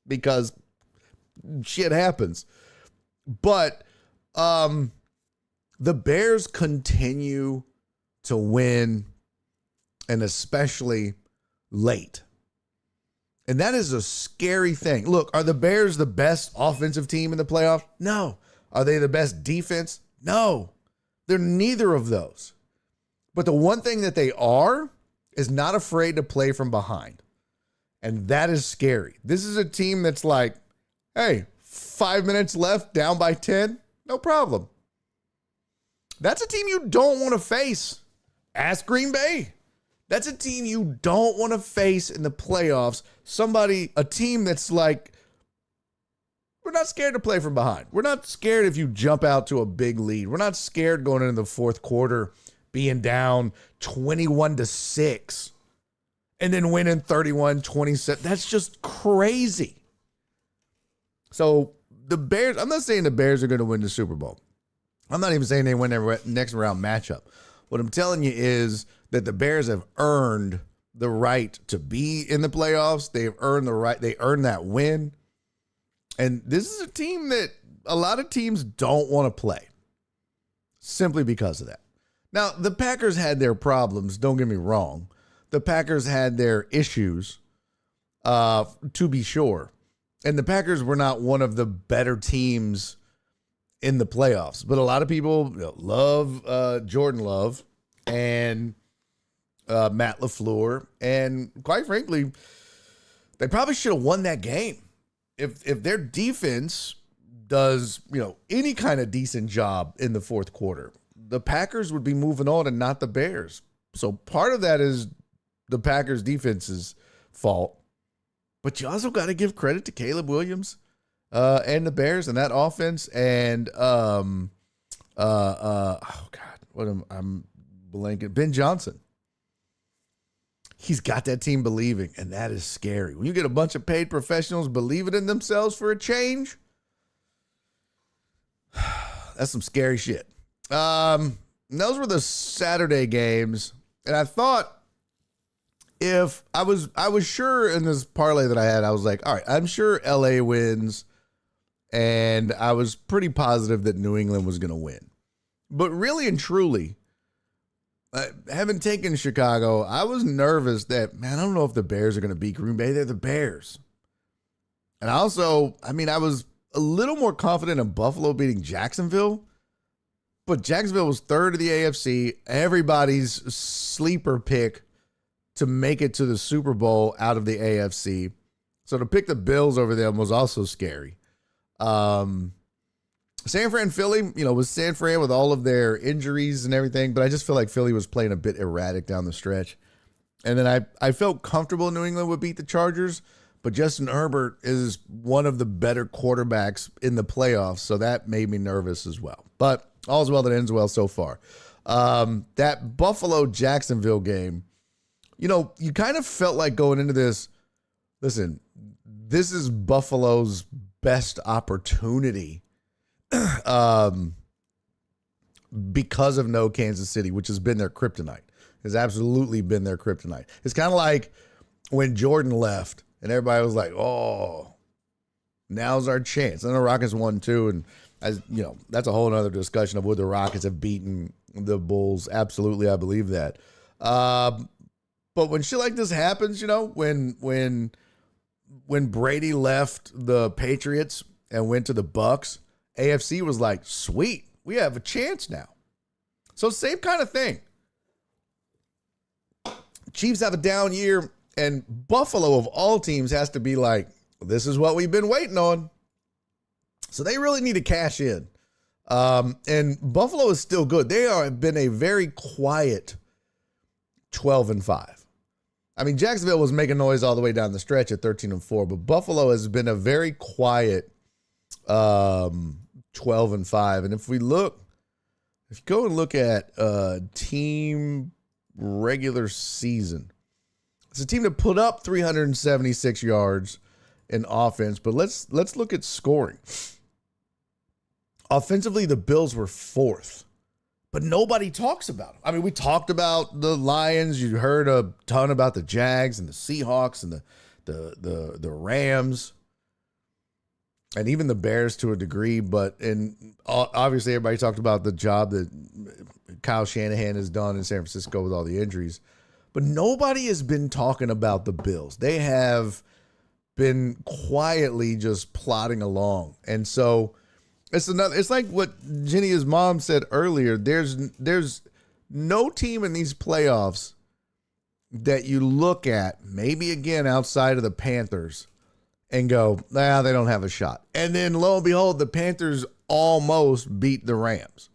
because shit happens. But the Bears continue to win, and especially late. And that is a scary thing. Look, are the Bears the best offensive team in the playoffs? No. Are they the best defense? No. They're neither of those. But the one thing that they are is not afraid to play from behind. And that is scary. This is a team that's like, hey, 5 minutes left, down by 10, no problem. That's a team you don't want to face. Ask Green Bay. That's a team you don't want to face in the playoffs. A team that's like, we're not scared to play from behind. We're not scared if you jump out to a big lead. We're not scared going into the fourth quarter being down 21-6 and then winning 31-27. That's just crazy. So the Bears, I'm not saying the Bears are going to win the Super Bowl. I'm not even saying they win their next round matchup. What I'm telling you is that the Bears have earned the right to be in the playoffs. They've earned the right. They earned that win. And this is a team that a lot of teams don't want to play simply because of that. Now, the Packers had their problems. Don't get me wrong. The Packers had their issues, to be sure. And the Packers were not one of the better teams in the playoffs. But a lot of people love Jordan Love and Matt LaFleur. And quite frankly, they probably should have won that game. If their defense does, any kind of decent job in the fourth quarter, the Packers would be moving on and not the Bears. So part of that is the Packers defense's fault. But you also got to give credit to Caleb Williams and the Bears and that offense. And I'm blanking. Ben Johnson. He's got that team believing, and that is scary. When you get a bunch of paid professionals believing in themselves for a change, that's some scary shit. Those were the Saturday games, and I thought if I was sure in this parlay that I had, I was like, all right, I'm sure LA wins, and I was pretty positive that New England was going to win. But really and truly, having taken Chicago, I was nervous that, I don't know if the Bears are going to beat Green Bay. They're the Bears. And also, I was a little more confident in Buffalo beating Jacksonville, but Jacksonville was third of the AFC, everybody's sleeper pick to make it to the Super Bowl out of the AFC. So to pick the Bills over them was also scary. San Fran, Philly, was San Fran with all of their injuries and everything, but I just feel like Philly was playing a bit erratic down the stretch. And then I felt comfortable New England would beat the Chargers, but Justin Herbert is one of the better quarterbacks in the playoffs, so that made me nervous as well. But all's well that ends well so far. That Buffalo-Jacksonville game, you kind of felt like going into this, listen, this is Buffalo's best opportunity because of no Kansas City, which has been their kryptonite, has absolutely been their kryptonite. It's kind of like when Jordan left and everybody was like, oh, now's our chance. And the Rockets won too. And that's a whole other discussion of would the Rockets have beaten the Bulls. Absolutely. I believe that. But when shit like this happens, when Brady left the Patriots and went to the Bucks, AFC was like, sweet, we have a chance now. So same kind of thing. Chiefs have a down year, and Buffalo of all teams has to be like, this is what we've been waiting on. So they really need to cash in. And Buffalo is still good. They have been a very quiet 12-5. I mean, Jacksonville was making noise all the way down the stretch at 13-4, but Buffalo has been a very quiet 12-5. And if you go and look at team regular season, it's a team that put up 376 yards in offense, but let's look at scoring. Offensively, the Bills were 4th, but nobody talks about them. I mean, we talked about the Lions. You heard a ton about the Jags and the Seahawks and the Rams and even the Bears to a degree. But obviously, everybody talked about the job that Kyle Shanahan has done in San Francisco with all the injuries. But nobody has been talking about the Bills. They have been quietly just plodding along. And so it's like what JennyIsMom said earlier. There's no team in these playoffs that you look at, maybe again outside of the Panthers, and go, they don't have a shot. And then lo and behold, the Panthers almost beat the Rams.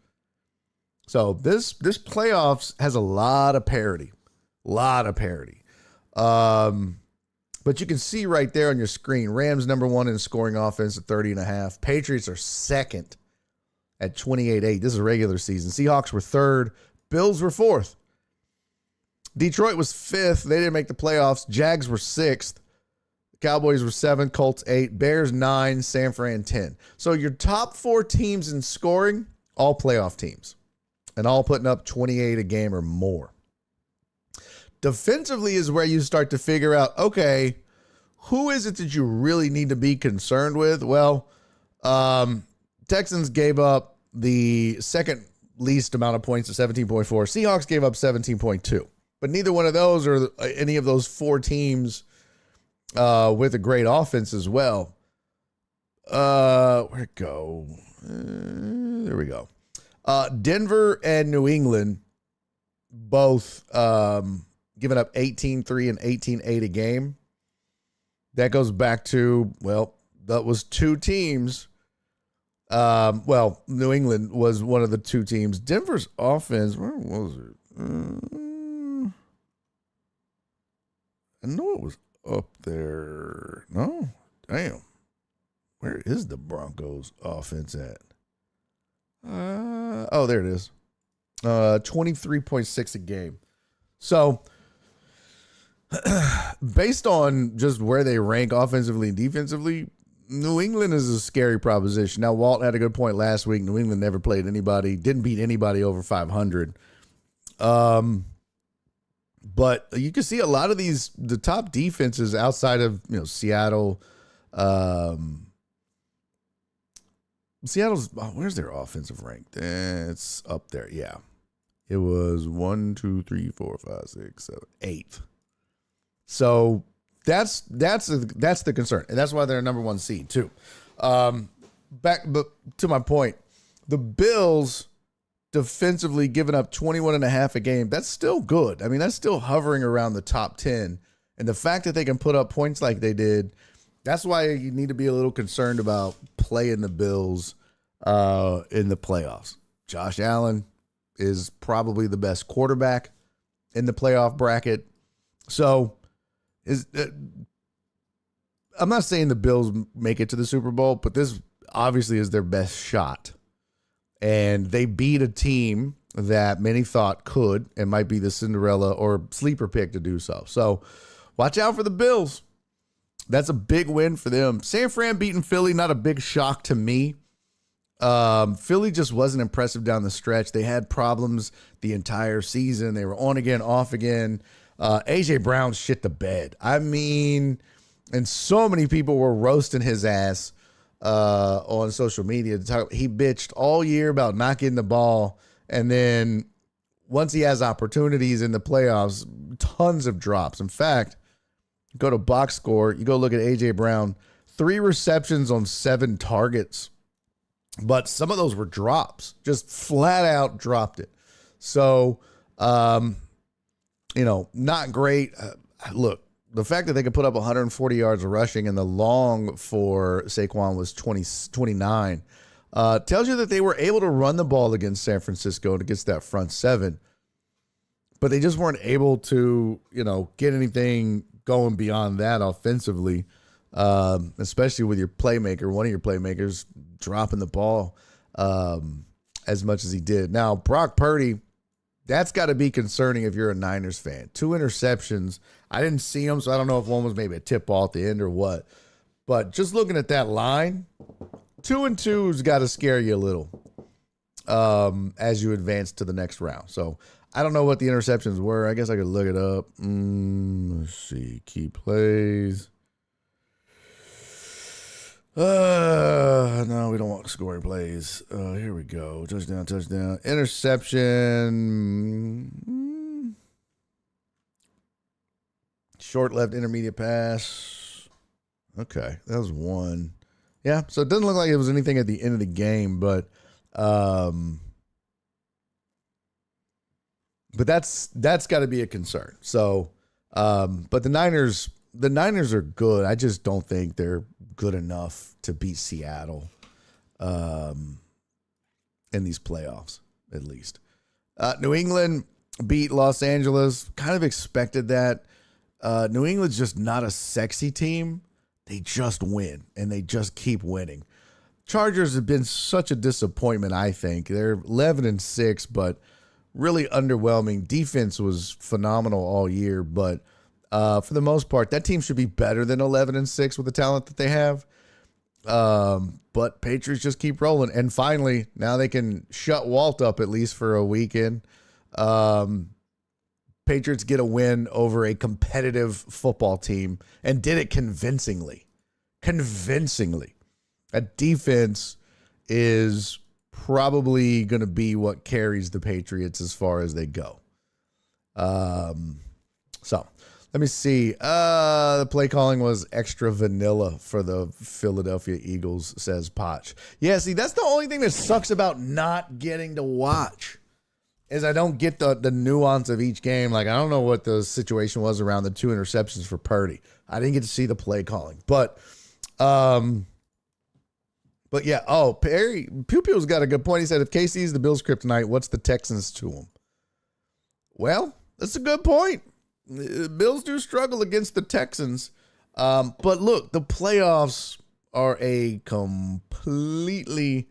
So this playoffs has a lot of parity. But you can see right there on your screen, Rams number 1 in scoring offense at 30.5. Patriots are 2nd at 28.8. This is regular season. Seahawks were 3rd. Bills were 4th. Detroit was 5th. They didn't make the playoffs. Jags were 6th. Cowboys were 7th. Colts 8. Bears 9. San Fran 10. So your top 4 teams in scoring, all playoff teams, and all putting up 28 a game or more. Defensively is where you start to figure out, okay, who is it that you really need to be concerned with? Well, Texans gave up the second least amount of points at 17.4. Seahawks gave up 17.2. But neither one of those or any of those 4 teams with a great offense as well. Where'd it go? There we go. Denver and New England both giving up 18-3 and 18-8 a game. That goes back to, that was 2 teams. New England was one of the 2 teams. Denver's offense, where was it? I know it was up there. No, damn. Where is the Broncos offense at? There it is. 23.6 a game. So, based on just where they rank offensively and defensively, New England is a scary proposition. Now, Walt had a good point last week. New England never played anybody, didn't beat anybody over 500. But you can see a lot of the top defenses outside of, Seattle. Seattle's, where's their offensive rank? It's up there. Yeah. It was 1, 2, 3, 4, 5, 6, 7, 8th. So that's the concern, and that's why they're a number 1 seed too. But to my point, the Bills defensively giving up 21.5 a game. That's still good. I mean, that's still hovering around the top 10, and the fact that they can put up points like they did, that's why you need to be a little concerned about playing the Bills in the playoffs. Josh Allen is probably the best quarterback in the playoff bracket. So I'm not saying the Bills make it to the Super Bowl, but this obviously is their best shot. And they beat a team that many thought could and might be the Cinderella or sleeper pick to do so. So watch out for the Bills. That's a big win for them. San Fran beating Philly, not a big shock to me. Philly just wasn't impressive down the stretch. They had problems the entire season. They were on again, off again. A.J. Brown shit the bed. I mean, and so many people were roasting his ass on social media. He bitched all year about not getting the ball, and then once he has opportunities in the playoffs, tons of drops. In fact, go to box score, you go look at A.J. Brown, 3 receptions on 7 targets, but some of those were drops, just flat out dropped it. So, not great. Look, the fact that they could put up 140 yards of rushing and the long for Saquon was 29 tells you that they were able to run the ball against San Francisco and against that front seven. But they just weren't able to, get anything going beyond that offensively, especially with your playmaker, one of your playmakers dropping the ball as much as he did. Now, Brock Purdy, that's got to be concerning if you're a Niners fan. 2 interceptions. I didn't see them, so I don't know if one was maybe a tip ball at the end or what. But just looking at that line, 2-2's got to scare you a little as you advance to the next round. So I don't know what the interceptions were. I guess I could look it up. Let's see. Key plays. No, we don't want scoring plays. Here we go. Touchdown. Interception. Short left intermediate pass. Okay, that was one. Yeah, so it doesn't look like it was anything at the end of the game, but that's got to be a concern. So, but the Niners are good. I just don't think they're good enough to beat Seattle in these playoffs, at least. New England beat Los Angeles. Kind of expected that. New England's just not a sexy team. They just win, and they just keep winning. Chargers have been such a disappointment, I think. They're 11-6, but really underwhelming. Defense was phenomenal all year, but for the most part, that team should be better than 11-6 with the talent that they have. But Patriots just keep rolling. And finally, now they can shut Walt up at least for a weekend. Patriots get a win over a competitive football team and did it convincingly. A defense is probably going to be what carries the Patriots as far as they go. So let me see. The play calling was extra vanilla for the Philadelphia Eagles, says Potch. Yeah, see, that's the only thing that sucks about not getting to watch is I don't get the nuance of each game. Like, I don't know what the situation was around the 2 interceptions for Purdy. I didn't get to see the play calling. But yeah. Oh, Perry Pew Pew's got a good point. He said, if KC's the Bills' kryptonite, what's the Texans to them? Well, that's a good point. The Bills do struggle against the Texans. But look, the playoffs are a completely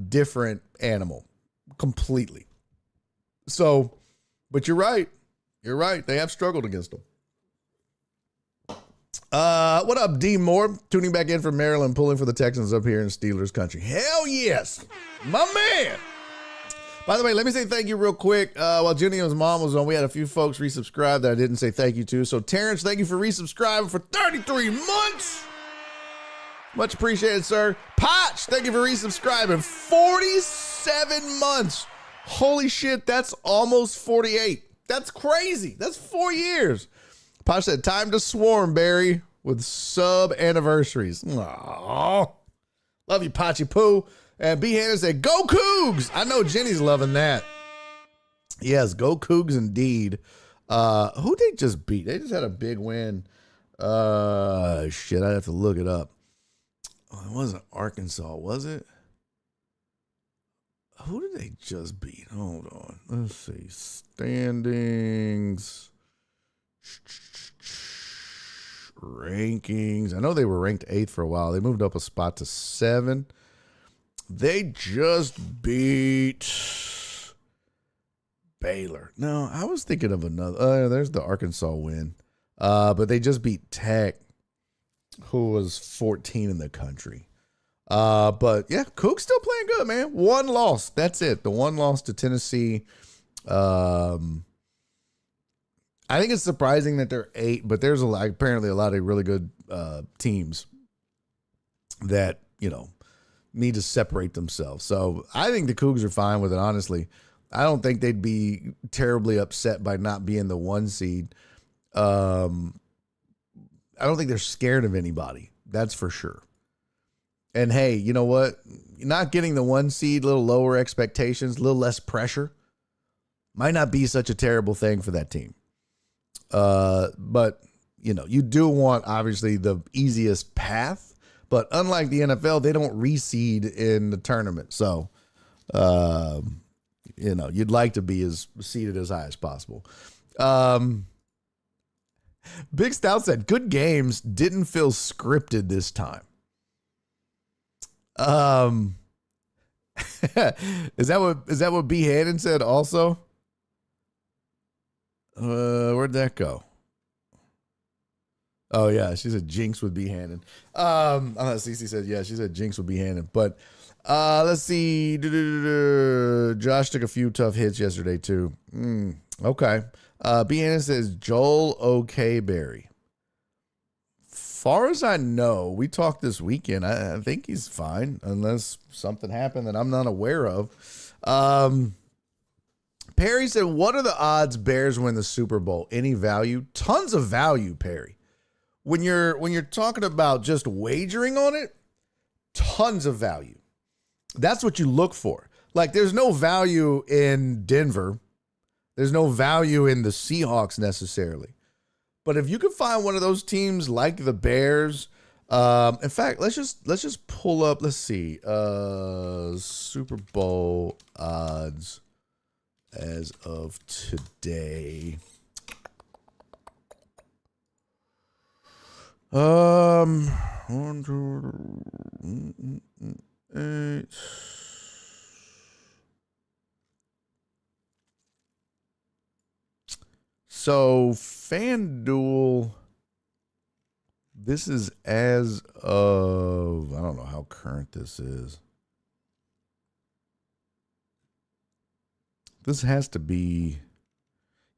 different animal. Completely. So, but you're right. You're right. They have struggled against them. What up, D Moore? Tuning back in from Maryland, pulling for the Texans up here in Steelers country. Hell yes. My man. By the way, let me say thank you real quick. While JennyIsMom was on, we had a few folks resubscribe that I didn't say thank you to. So, Terrence, thank you for resubscribing for 33 months. Much appreciated, sir. Potch, thank you for resubscribing. 47 months. Holy shit, that's almost 48. That's crazy. That's 4 years. Posh said, time to swarm, Barry, with sub anniversaries. Aww. Love you, Pachi Poo. And B. Hannah said, go Cougs. I know Jenny's loving that. Yes, go Cougs indeed. Who they just beat? They just had a big win. Shit, I'd have to look it up. Oh, it wasn't Arkansas, was it? Who did they just beat? Hold on. Let's see. Standings. Rankings. I know they were ranked 8th for a while. They moved up a spot to 7. They just beat Baylor. No, I was thinking of another. There's the Arkansas win. But they just beat Tech, who was 14 in the country. But yeah, Cook's still playing good, man. 1 loss. That's it. The 1 loss to Tennessee. I think it's surprising that they're 8, but there's apparently a lot of really good teams that, need to separate themselves. So I think the Cougs are fine with it, honestly. I don't think they'd be terribly upset by not being the 1 seed. I don't think they're scared of anybody. That's for sure. And hey, you know what? Not getting the 1 seed, a little lower expectations, a little less pressure. might not be such a terrible thing for that team. But, you do want, obviously, the easiest path. But unlike the NFL, they don't reseed in the tournament. So, you'd like to be as seated as high as possible. Big Stout said, good games didn't feel scripted this time. Is that what B. Hannon said also? Where'd that go? Oh yeah, she said Jinx would be Hannon. Cece said yeah, she said Jinx would be Hannon. But let's see. Josh took a few tough hits yesterday too. Okay. B. Hannon says Joel OK Berry. Far as I know, we talked this weekend. I think he's fine unless something happened that I'm not aware of. Perry said, what are the odds Bears win the Super Bowl? Any value? Tons of value, Perry. When you're talking about just wagering on it, tons of value. That's what you look for. Like, there's no value in Denver. There's no value in the Seahawks necessarily. But if you can find one of those teams like the Bears, in fact, let's just pull up, let's see, Super Bowl odds as of today. One, two, 8. So FanDuel, this is as of, I don't know how current this is. This has to be,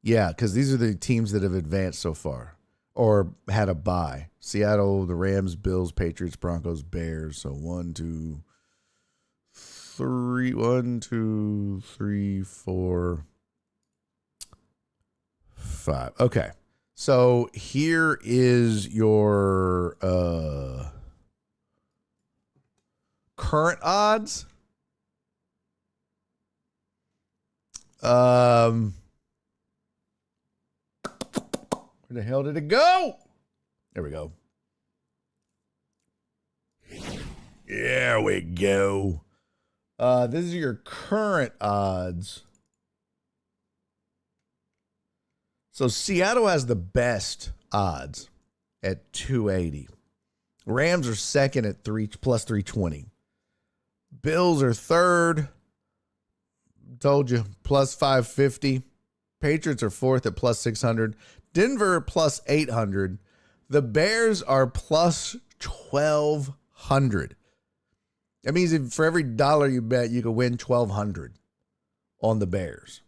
yeah, because these are the teams that have advanced so far or had a bye. Seattle, the Rams, Bills, Patriots, Broncos, Bears. So 1, 2, 3, 4, 5. Okay. So here is your current odds. Where the hell did it go? There we go. There we go. This is your current odds. So Seattle has the best odds at 280. Rams are second at plus 320. Bills are third. Told you, plus 550. Patriots are fourth at plus 600. Denver plus 800. The Bears are plus 1,200. That means if for every dollar you bet, you can win 1,200 on the Bears.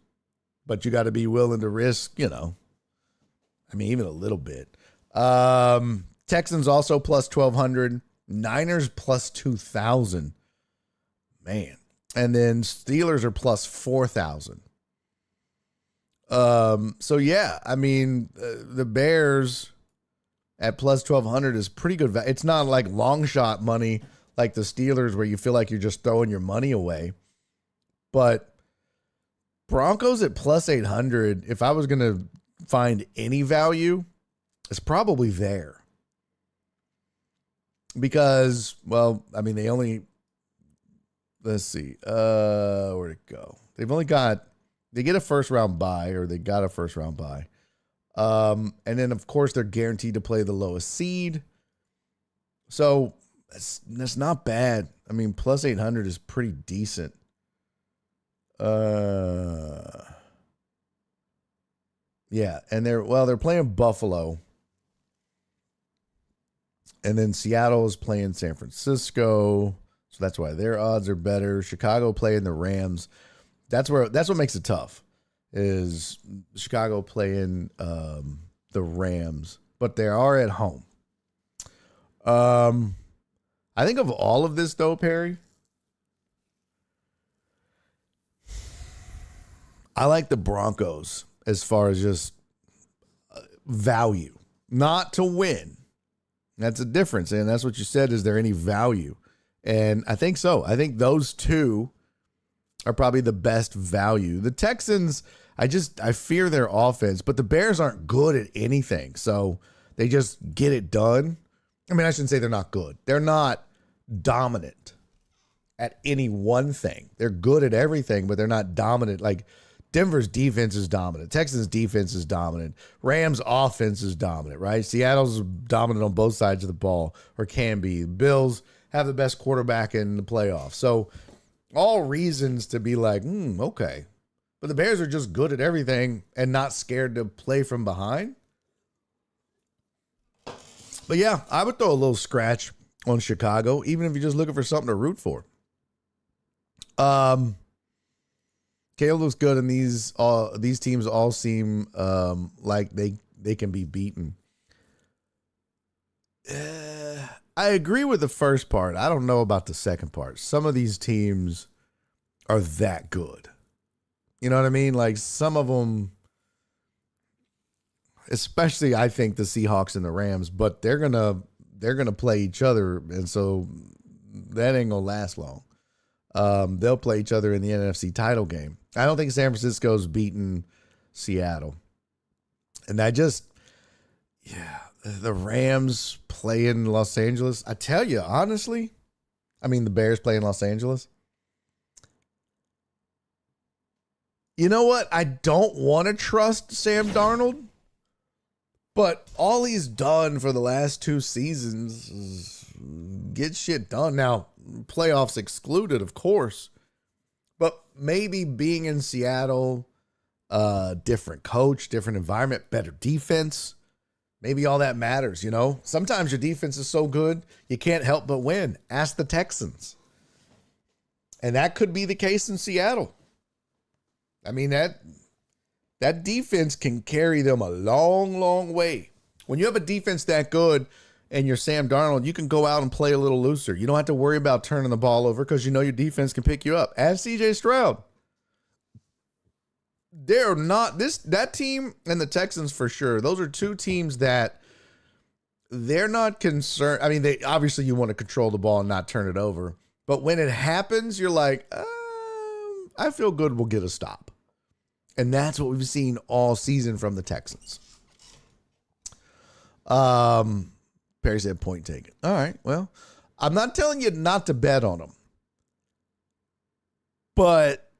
But you got to be willing to risk, even a little bit. Texans also plus 1,200. Niners plus 2,000. Man. And then Steelers are plus 4,000. So yeah, the Bears at plus 1,200 is pretty good. It's not like long shot money like the Steelers where you feel like you're just throwing your money away. But Broncos at plus 800, if I was going to find any value, it's probably there. Because, they only, let's see, where'd it go? They get a first round bye, or they got a first round bye. And then, of course, they're guaranteed to play the lowest seed. So that's not bad. Plus 800 is pretty decent. Yeah, and they're playing Buffalo. And then Seattle is playing San Francisco. So that's why their odds are better. Chicago playing the Rams. That's what makes it tough, is Chicago playing the Rams, but they are at home. I think of all of this though, Perry, I like the Broncos as far as just value, not to win. That's a difference, and that's what you said. Is there any value? And I think so. I think those two are probably the best value. The Texans, I fear their offense, but the Bears aren't good at anything. So they just get it done. I mean, I shouldn't say they're not good. They're not dominant at any one thing. They're good at everything, but they're not dominant. Like Denver's defense is dominant. Texans defense is dominant. Rams offense is dominant, right? Seattle's dominant on both sides of the ball, or can be. Bills have the best quarterback in the playoffs. So all reasons to be like, okay. But the Bears are just good at everything and not scared to play from behind. But yeah, I would throw a little scratch on Chicago, even if you're just looking for something to root for. Caleb looks good, and these teams all seem like they can be beaten. I agree with the first part. I don't know about the second part. Some of these teams are that good. You know what I mean? Like some of them, especially I think the Seahawks and the Rams, but they're gonna play each other, and so that ain't gonna last long. They'll play each other in the NFC title game. I don't think San Francisco's beaten Seattle, and the Rams play in Los Angeles. I tell you honestly, I mean the Bears play in Los Angeles. You know what? I don't want to trust Sam Darnold, but all he's done for the last 2 seasons is get shit done. Now, playoffs excluded, of course, but maybe being in Seattle, different coach, different environment, better defense, maybe all that matters, you know? Sometimes your defense is so good, you can't help but win. Ask the Texans. And that could be the case in Seattle. I mean, that defense can carry them a long, long way. When you have a defense that good and you're Sam Darnold, you can go out and play a little looser. You don't have to worry about turning the ball over because you know your defense can pick you up. Ask CJ Stroud. They're not that team and the Texans for sure. Those are 2 teams that they're not concerned. I mean, obviously you want to control the ball and not turn it over. But when it happens, you're like, I feel good we'll get a stop. And that's what we've seen all season from the Texans. Perry said point taken. All right, well, I'm not telling you not to bet on them. But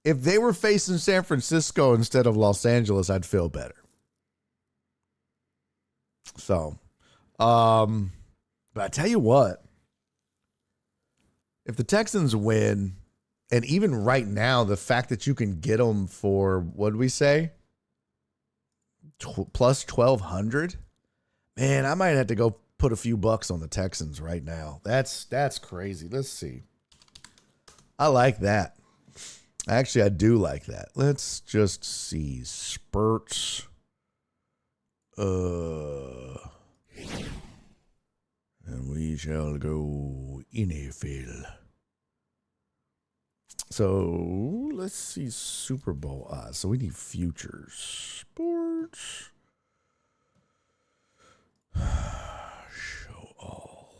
if they were facing San Francisco instead of Los Angeles, I'd feel better. So, but I tell you what, if the Texans win, and even right now, the fact that you can get them for, what did we say? Plus 1,200? Man, I might have to go put a few bucks on the Texans right now. That's crazy. Let's see. I like that. Actually, I do like that. Let's just see. Spurts. And we shall go NFL. So let's see Super Bowl odds. So we need futures. Sports. Show all.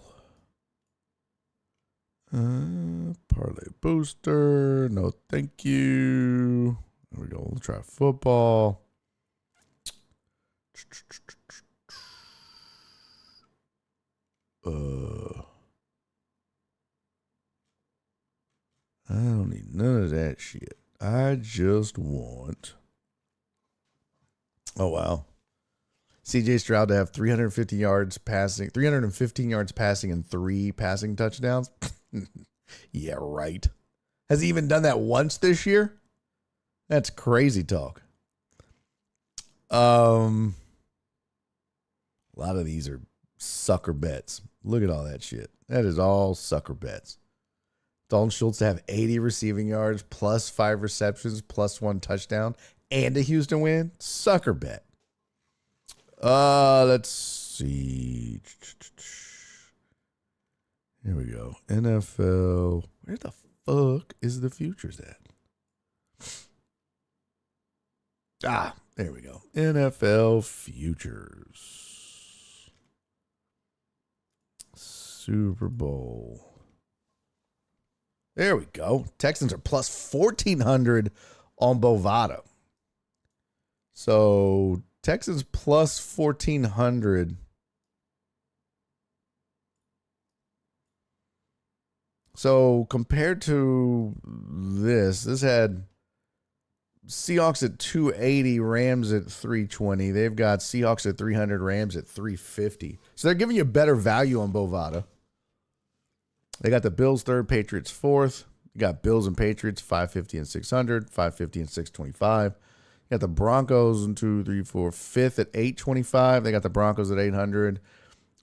Parlay booster. No, thank you. There we go. We'll try football. I don't need none of that shit. I just want. Oh, wow. CJ Stroud to have 315 yards passing, and 3 passing touchdowns. Yeah, right. Has he even done that once this year? That's crazy talk. A lot of these are sucker bets. Look at all that shit. That is all sucker bets. Dalton Schultz to have 80 receiving yards, plus 5 receptions, plus 1 touchdown, and a Houston win. Sucker bet. Let's see. Here we go. NFL. Where the fuck is the futures at? There we go. NFL futures. Super Bowl. There we go. Texans are plus 1,400 on Bovada. So Texans plus 1,400. So compared to this had Seahawks at 280, Rams at 320. They've got Seahawks at 300, Rams at 350. So they're giving you better value on Bovada. They got the Bills third, Patriots fourth. You got Bills and Patriots 550 and 600, 550 and 625. You got the Broncos in 2, 3, 4, fifth at 825. They got the Broncos at 800.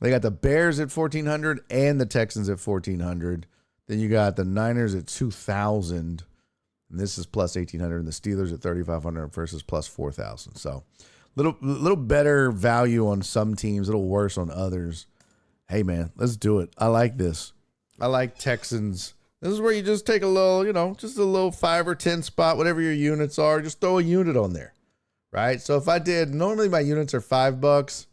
They got the Bears at 1,400 and the Texans at 1,400. Then you got the Niners at 2,000. And this is plus 1,800. And the Steelers at 3,500 versus plus 4,000. So little better value on some teams, a little worse on others. Hey, man, let's do it. I like this. I like Texans. This is where you just take a little, just a little 5 or 10 spot, whatever your units are. Just throw a unit on there, right? So if I did, normally my units are $5.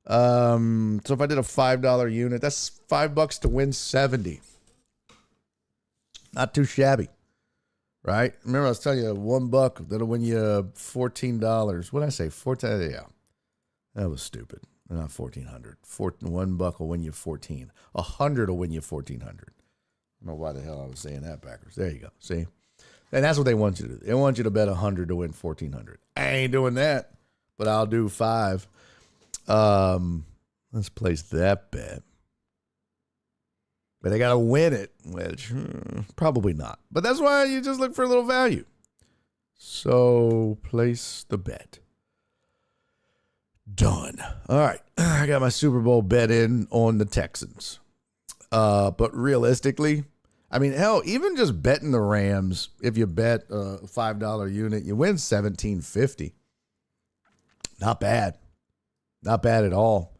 So if I did a $5 unit, that's $5 to win 70. Not too shabby, right? Remember I was telling you $1 that'll win you $14. What did I say? 14? Yeah, that was stupid. Not 1,400. $1 will win you 14. 100 will win you 1,400. I don't know why the hell I was saying that backwards. There you go. See, and that's what they want you to do. They want you to bet 100 to win 1,400. I ain't doing that, but I'll do 5. Let's place that bet. But they got to win it, which probably not. But that's why you just look for a little value. So place the bet. Done. All right. I got my Super Bowl bet in on the Texans. But realistically, I mean, hell, even just betting the Rams, if you bet a $5 unit, you win $17.50. Not bad. Not bad at all.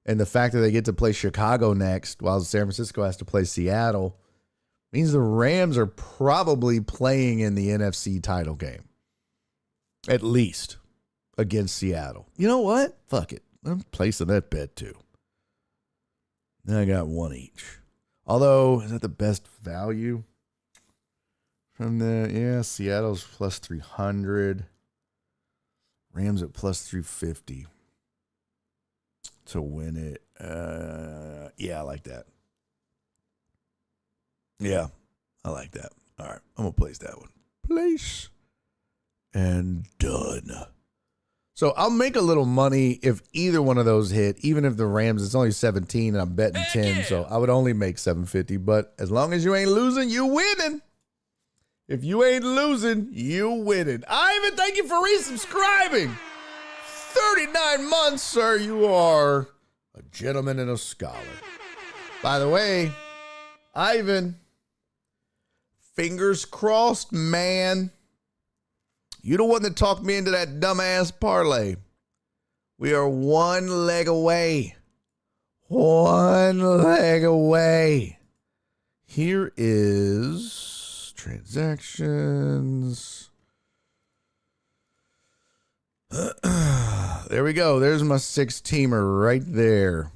And the fact that they get to play Chicago next while San Francisco has to play Seattle means the Rams are probably playing in the NFC title game. At least against Seattle. You know what? Fuck it. I'm placing that bet too. Now I got one each. Although, is that the best value? From Seattle's plus 300. Rams at plus 350. To win it. I like that. Yeah, I like that. All right, I'm going to place that one. Place. And done. So I'll make a little money if either one of those hit, even if the Rams, it's only 17 and I'm betting 10, so I would only make 750. But as long as you ain't losing, you winning. If you ain't losing, you winning. Ivan, thank you for resubscribing. 39 months, sir. You are a gentleman and a scholar. By the way, Ivan, fingers crossed, man. You the one that talked me into that dumbass parlay. We are one leg away. One leg away. Here is transactions. There we go. There's my 6-teamer right there.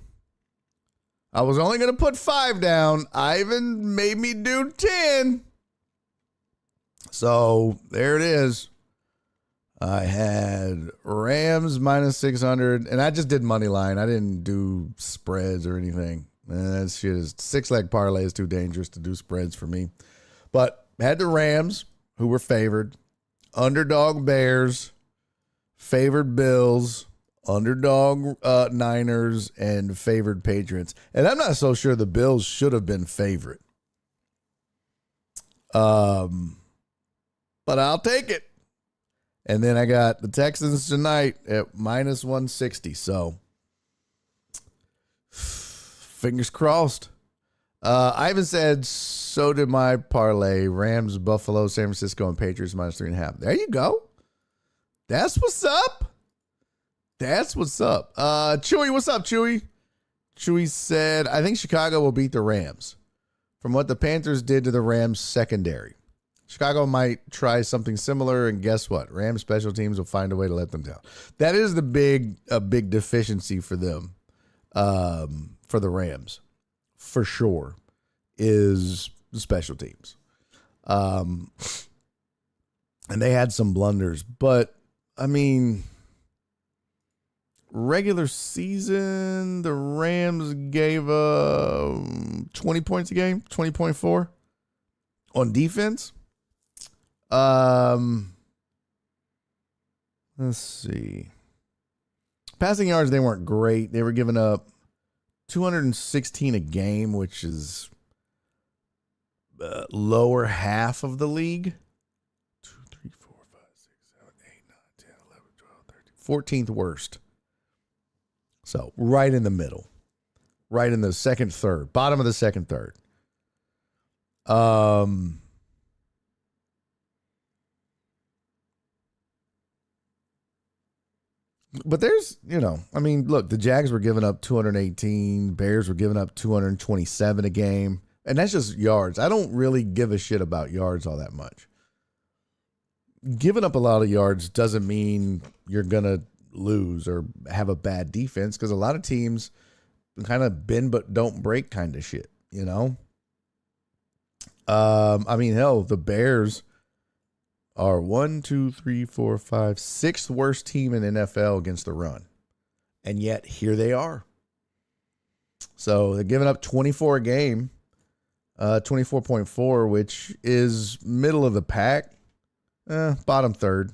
I was only going to put 5 down. Ivan made me do 10. So there it is. I had Rams minus 600, and I just did money line. I didn't do spreads or anything. That shit is 6-leg parlay is too dangerous to do spreads for me. But had the Rams, who were favored, underdog Bears, favored Bills, underdog Niners, and favored Patriots. And I'm not so sure the Bills should have been favorite. But I'll take it. And then I got the Texans tonight at minus 160. So fingers crossed. Ivan said, so did my parlay. Rams, Buffalo, San Francisco, and Patriots minus 3.5. There you go. That's what's up. That's what's up. Chewy, what's up, Chewy? Chewy said, I think Chicago will beat the Rams. From what the Panthers did to the Rams secondary. Chicago might try something similar, and guess what? Rams special teams will find a way to let them down. That is a big deficiency for them, for the Rams, for sure, is the special teams. and they had some blunders. But, I mean, regular season, the Rams gave 20 points a game, 20.4 on defense. Let's see. Passing yards, they weren't great. They were giving up 216 a game, which is lower half of the league. 2, 3, 4, 5, 6, 7, 8, 9, 10, 11, 12, 13. 14th worst. So right in the middle. Right in the second third. Bottom of the second third. But there's, I mean, look, the Jags were giving up 218. Bears were giving up 227 a game. And that's just yards. I don't really give a shit about yards all that much. Giving up a lot of yards doesn't mean you're going to lose or have a bad defense, because a lot of teams kind of bend but don't break kind of shit, I mean, hell, the Bears are 1, 2, 3, 4, 5, sixth worst team in NFL against the run. And yet here they are. So they're giving up 24 a game, 24.4, which is middle of the pack, bottom third.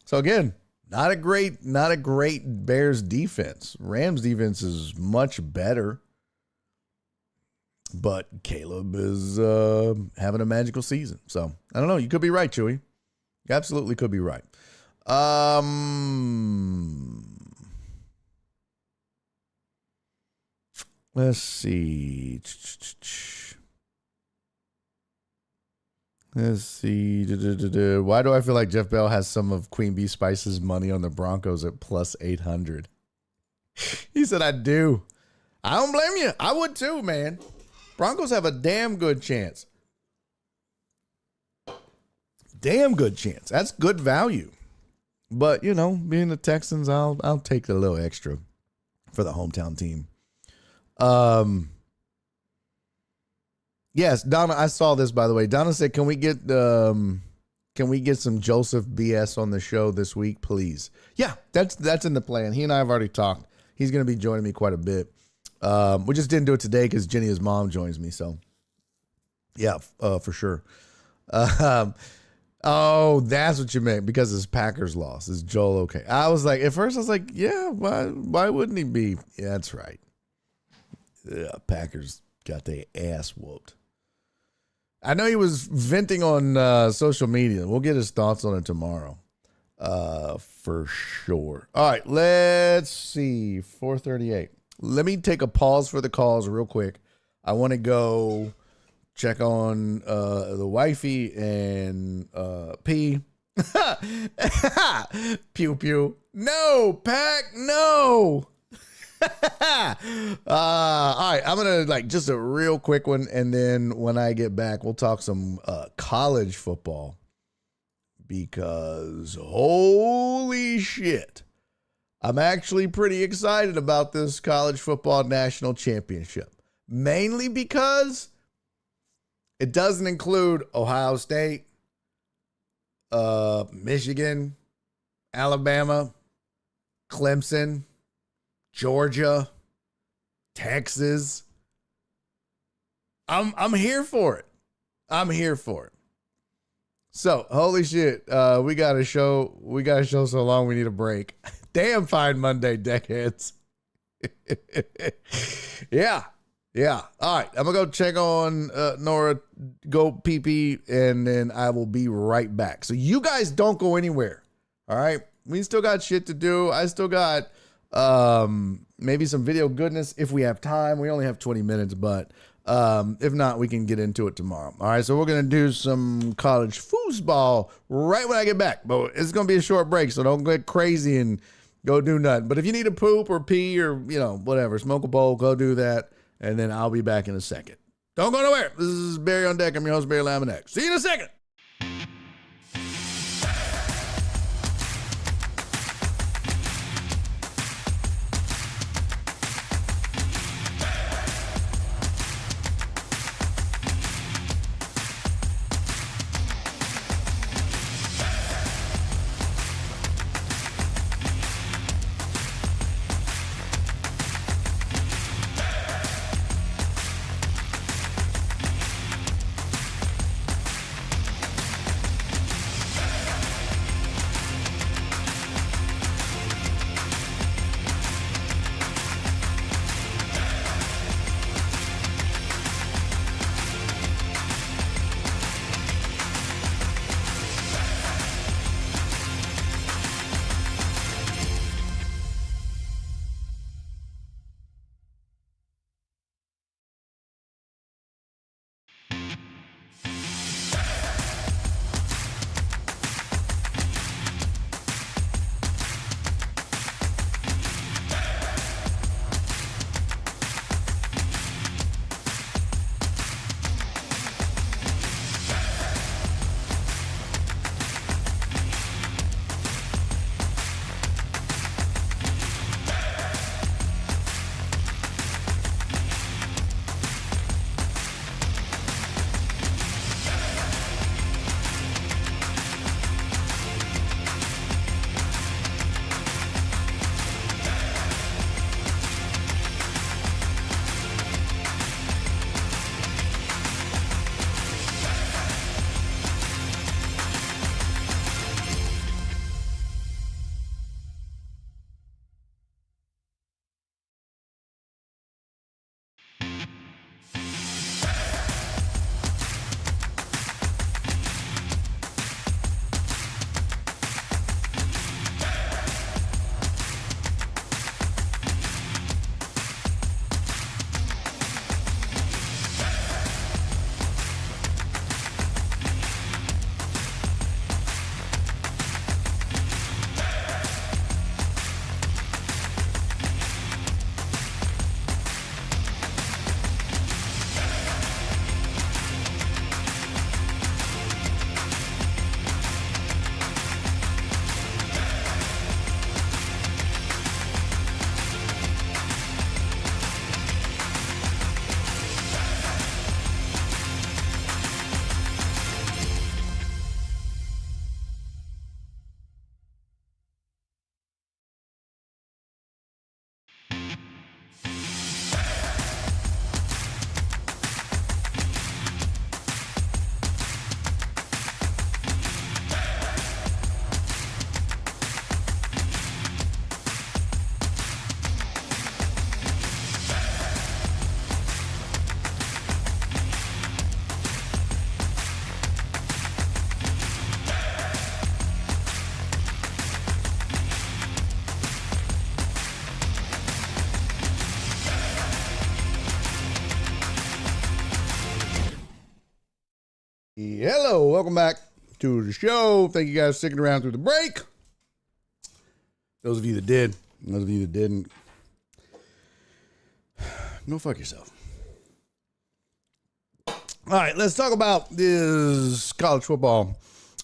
So again, not a great Bears defense. Rams defense is much better. But Caleb is having a magical season. So, I don't know. You could be right, Chewy. You absolutely could be right. Let's see. Why do I feel like Jeff Bell has some of Queen Bee Spice's money on the Broncos at plus 800? He said, I do. I don't blame you. I would too, man. Broncos have a damn good chance. Damn good chance. That's good value. But, being the Texans, I'll take a little extra for the hometown team. Yes, Donna, I saw this, by the way. Donna said, can we get some Joseph BS on the show this week, please? Yeah, that's in the plan. He and I have already talked. He's going to be joining me quite a bit. We just didn't do it today because JennyIsMom joins me. So, yeah, for sure. Oh, that's what you meant, because his Packers lost. Is Joel okay? At first I was like, yeah, why wouldn't he be? Yeah, that's right. Yeah, Packers got their ass whooped. I know he was venting on social media. We'll get his thoughts on it tomorrow. For sure. All right, let's see. 4:38. Let me take a pause for the calls real quick. I want to go check on the wifey and P. Pew pew. No, Pack, no. All right, I'm gonna just a real quick one, and then when I get back, we'll talk some college football, because holy shit, I'm actually pretty excited about this college football national championship, mainly because it doesn't include Ohio State, Michigan, Alabama, Clemson, Georgia, Texas. I'm here for it. I'm here for it. So, holy shit, we got a show so long we need a break. Damn fine Monday, deckheads. Yeah. All right, I'm gonna go check on Nora, go pee, and then I will be right back. So you guys don't go anywhere. All right, we still got shit to do. I still got maybe some video goodness if we have time. We only have 20 minutes, but if not, we can get into it tomorrow. All right, so we're going to do some college foosball right when I get back. But it's going to be a short break, so don't get crazy and go do nothing. But if you need to poop or pee or, whatever, smoke a bowl, go do that, and then I'll be back in a second. Don't go nowhere. This is Barry on Deck. I'm your host, Barry Laminack. See you in a second. Hello, welcome back to the show. Thank you guys for sticking around through the break. Those of you that did, those of you that didn't, go fuck yourself. All right, let's talk about this college football.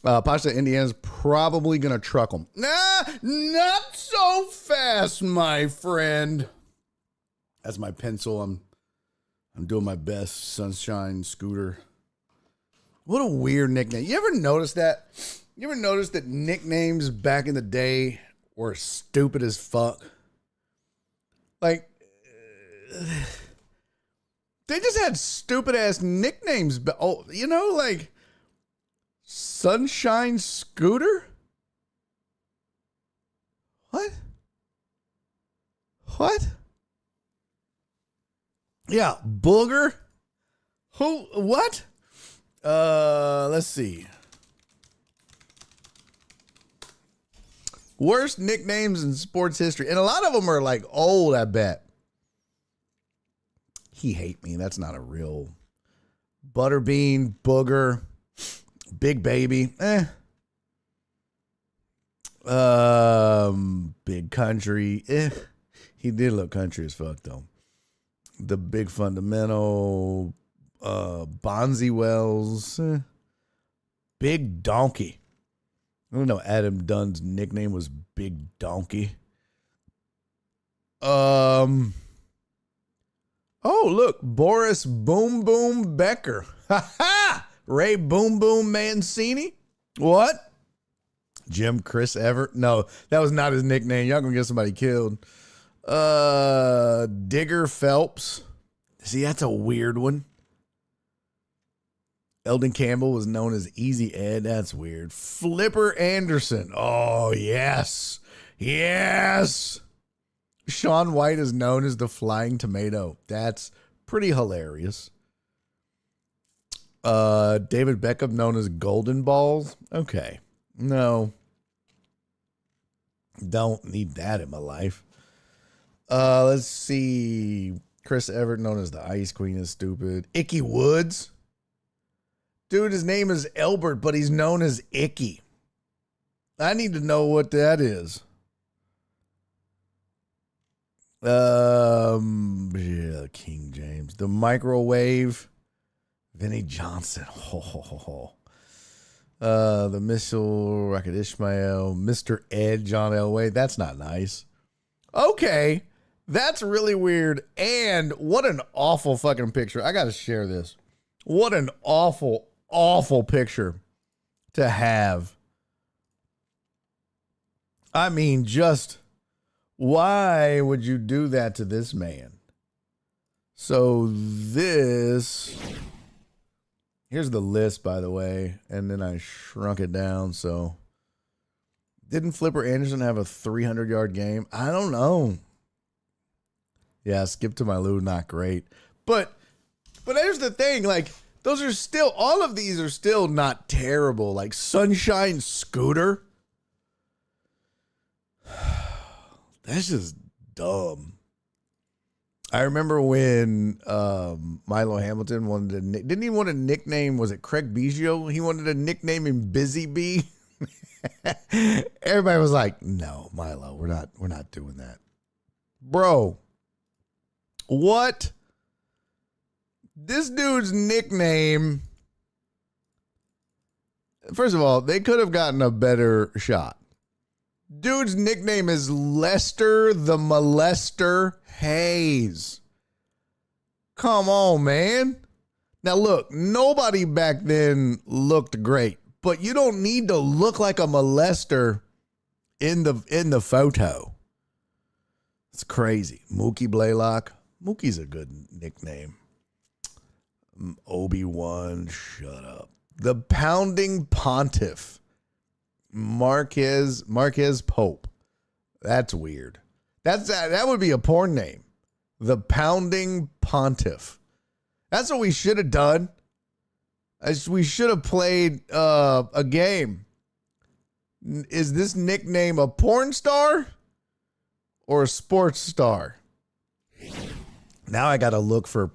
Pasha, Indiana's probably going to truck them. Nah, not so fast, my friend. That's my pencil. I'm doing my best. Sunshine Scooter. What a weird nickname. You ever notice that? You ever notice that nicknames back in the day were stupid as fuck? Like, they just had stupid ass nicknames. Oh, you know, like Sunshine Scooter? What? What? Yeah, Booger? Who? What? Let's see. Worst nicknames in sports history. And a lot of them are like old, I bet. He hate me. That's not a real. Butterbean, Booger, Big Baby. Big Country. He did look country as fuck though. The Big Fundamental. Bonzi Wells, Big Donkey. I don't know. Adam Dunn's nickname was Big Donkey. Oh, look, Boris Boom Boom Becker. Ha ha! Ray Boom Boom Mancini. What? Jim Chris Everett? No, that was not his nickname. Y'all gonna get somebody killed. Digger Phelps. See, that's a weird one. Eldon Campbell was known as Easy Ed. That's weird. Flipper Anderson. Oh, yes. Yes. Shaun White is known as the Flying Tomato. That's pretty hilarious. David Beckham known as Golden Balls. Okay. No. Don't need that in my life. Let's see. Chris Everett known as the Ice Queen is stupid. Icky Woods. Dude, his name is Elbert, but he's known as Icky. I need to know what that is. Yeah, King James. The Microwave. Vinny Johnson. The Missile, Rocket Ishmael. Mr. Ed, John Elway. That's not nice. Okay. That's really weird. And what an awful fucking picture. I got to share this. What an awful picture to have. I mean, just why would you do that to this man? So here's the list, by the way, and then I shrunk it down. So didn't Flipper Anderson have a 300-yard game? I don't know. Yeah, Skip to My Lou, not great. But here's the thing, like, those are still, all of these are still not terrible. Like Sunshine Scooter. That's just dumb. I remember when Milo Hamilton didn't he want a nickname? Was it Craig Biggio? He wanted a nickname in Busy Bee. Everybody was like, no, Milo, we're not doing that. Bro, what? This dude's nickname, first of all, they could have gotten a better shot. Dude's nickname is Lester the Molester Hayes. Come on, man. Now, look, nobody back then looked great, but you don't need to look like a molester in the photo. It's crazy. Mookie Blaylock. Mookie's a good nickname. Obi-Wan, shut up. The Pounding Pontiff. Marquez Pope. That's weird. That would be a porn name. The Pounding Pontiff. That's what we should have done. We should have played a game. Is this nickname a porn star or a sports star? Now I got to look for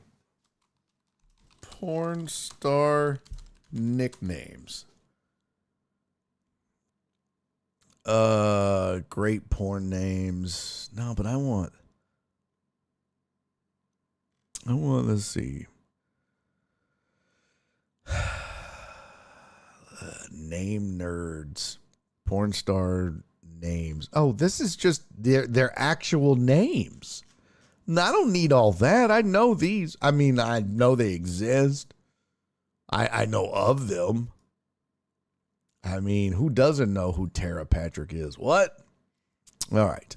porn star nicknames. Great porn names. No, but I want, let's see. Name nerds. Porn star names. Oh, this is just their actual names. No, I don't need all that. I know these. I mean, I know they exist. I know of them. I mean, who doesn't know who Tara Patrick is? What? All right.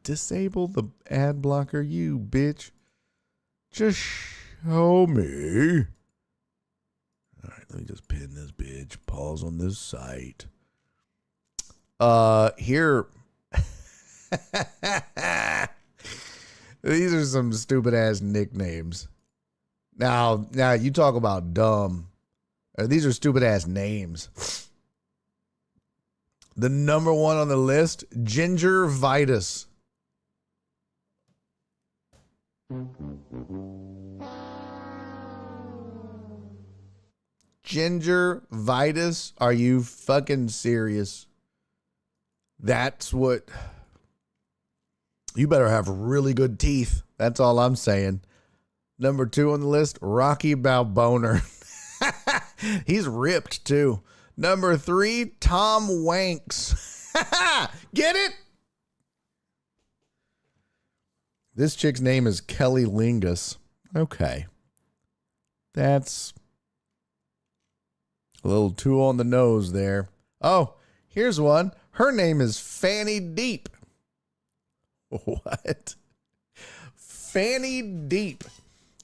Disable the ad blocker, you bitch. Just show me. All right, let me just pin this bitch. Pause on this site. Here. These are some stupid ass nicknames. Now you talk about dumb. These are stupid ass names. The number one on the list, Ginger Vitus. Ginger Vitus? Are you fucking serious? That's what... You better have really good teeth. That's all I'm saying. Number 2 on the list, Rocky Balboner. He's ripped too. Number 3, Tom Wanks. Get it? This chick's name is Kelly Lingus. Okay. That's a little too on the nose there. Oh, here's one. Her name is Fanny Deep. What? Fanny Deep.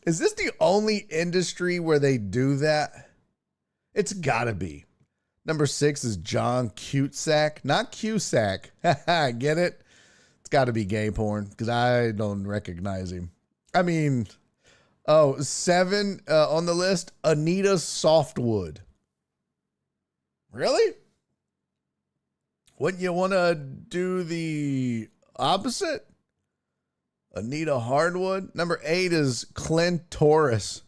Is this the only industry where they do that? It's gotta be. Number 6 is John Cusack. Not Cusack. Get it? It's gotta be gay porn because I don't recognize him. I mean, 7 on the list, Anita Softwood. Really? Wouldn't you want to do the opposite? Anita Hardwood. Number 8 is Clint Taurus.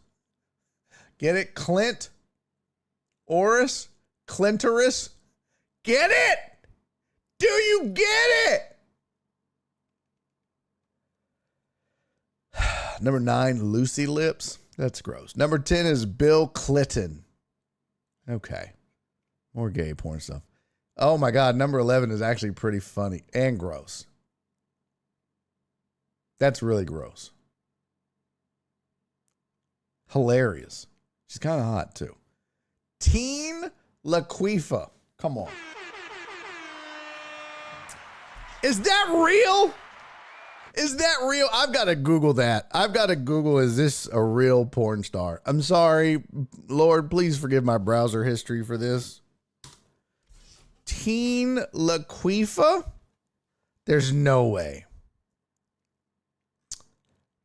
Get it? Clint? Oris? Clintoris? Get it? Do you get it? Number 9, Lucy Lips. That's gross. Number 10 is Bill Clinton. Okay. More gay porn stuff. Oh my God. Number 11 is actually pretty funny and gross. That's really gross. Hilarious. She's kind of hot too. Teen Laquifa. Come on. Is that real? Is that real? I've got to Google that. I've got to Google, is this a real porn star? I'm sorry. Lord, please forgive my browser history for this. Teen Laquifa? There's no way.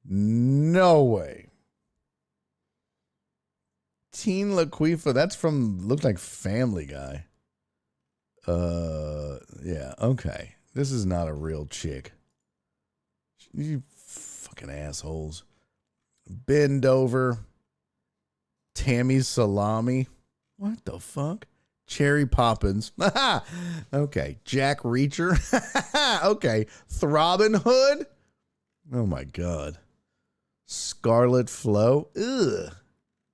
No way. Teen Laquifa, that's from, looks like Family Guy. Yeah, okay. This is not a real chick. You fucking assholes. Bend over. Tammy Salami. What the fuck? Cherry Poppins. Okay. Jack Reacher. Okay. Throbbing Hood. Oh my God. Scarlet Flo. Ugh.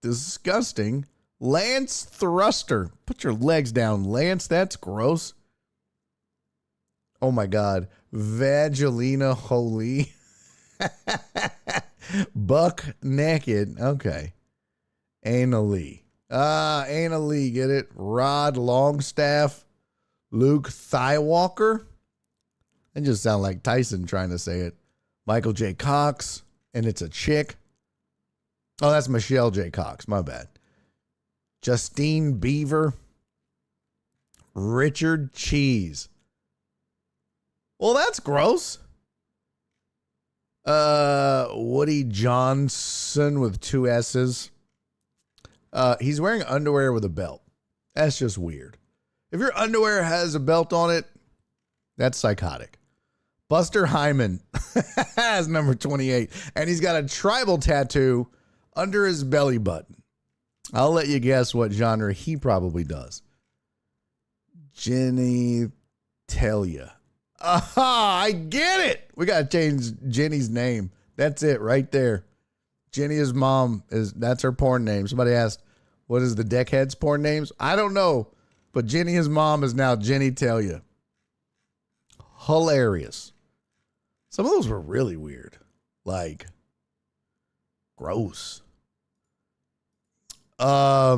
Disgusting. Lance Thruster. Put your legs down, Lance. That's gross. Oh my God. Vagelina Jolie. Buck Naked. Okay. Anna Lee. Anna Lee, get it? Rod Longstaff. Luke Thighwalker. That just sound like Tyson trying to say it. Michael J. Cox. And it's a chick. Oh, that's Michelle J. Cox. My bad. Justine Beaver. Richard Cheese. Well, that's gross. Woody Johnson with 2 S's. He's wearing underwear with a belt. That's just weird. If your underwear has a belt on it, that's psychotic. Buster Hyman has number 28, and he's got a tribal tattoo under his belly button. I'll let you guess what genre he probably does. Jenny tell ya. Aha, I get it. We got to change Jenny's name. That's it right there. JennyIsMom that's her porn name. Somebody asked, what is the Deckheads porn names? I don't know, but JennyIsMom is now Jenny tell ya. Hilarious. Some of those were really weird. Like, gross. All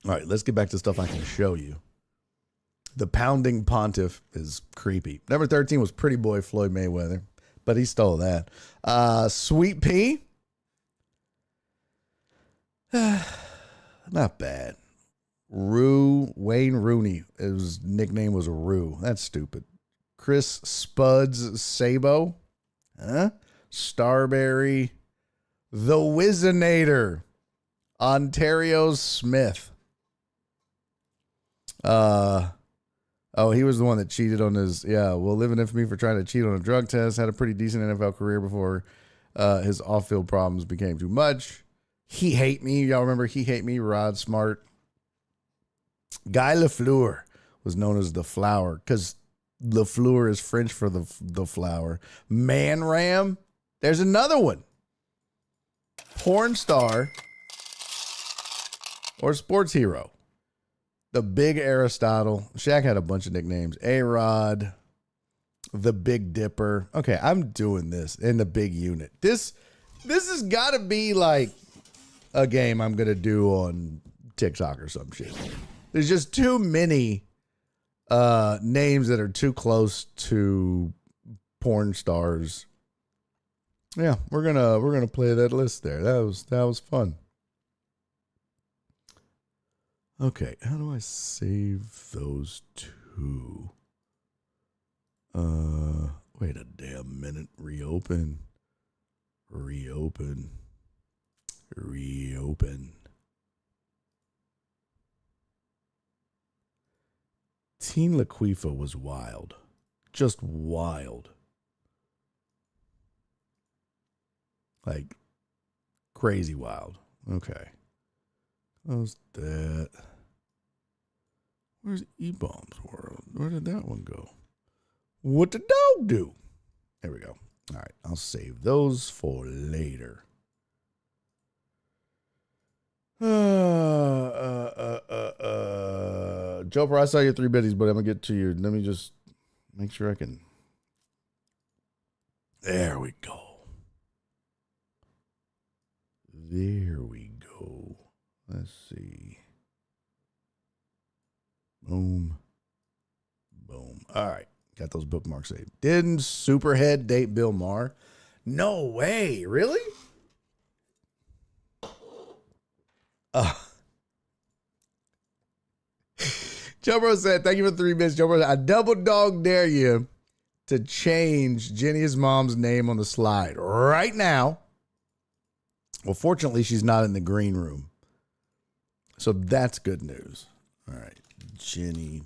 right, let's get back to stuff I can show you. The Pounding Pontiff is creepy. Number 13 was Pretty Boy Floyd Mayweather, but he stole that. Sweet Pea. Not bad. Wayne Rooney. His nickname was Rue. That's stupid. Chris Spuds Sabo. Huh? Starberry. The Wizinator. Ontario Smith. Oh, he was the one that cheated on his, live in infamy for trying to cheat on a drug test. Had a pretty decent NFL career before his off-field problems became too much. He Hate Me. Y'all remember He Hate Me? Rod Smart. Guy Lafleur was known as the Flower because Lafleur is French for the flower. Man Ram. There's another one. Porn star or sports hero. The Big Aristotle. Shaq had a bunch of nicknames. A-Rod. The Big Dipper. Okay, I'm doing this in the big unit. This has got to be like a game I'm going to do on TikTok or some shit. There's just too many names that are too close to porn stars. Yeah, we're gonna play that list there. That was fun. Okay, how do I save those two? Wait a damn minute. Reopen. Teen Laquifa was wild. Just wild. Like, crazy wild. Okay. Close that. Where's E-Bombs World? Where did that one go? What the dog do? There we go. All right. I'll save those for later. Joper, I saw your 3 biddies, but I'm going to get to you. Let me just make sure I can. There we go. There we go. Let's see. Boom. Boom. All right. Got those bookmarks saved. Didn't Superhead date Bill Maher? No way. Really? Joe Bro said, thank you for the 3 bits. Joe Bro said, I double dog dare you to change JennyIsMom's name on the slide right now. Well, fortunately, she's not in the green room. So that's good news. All right. Jenny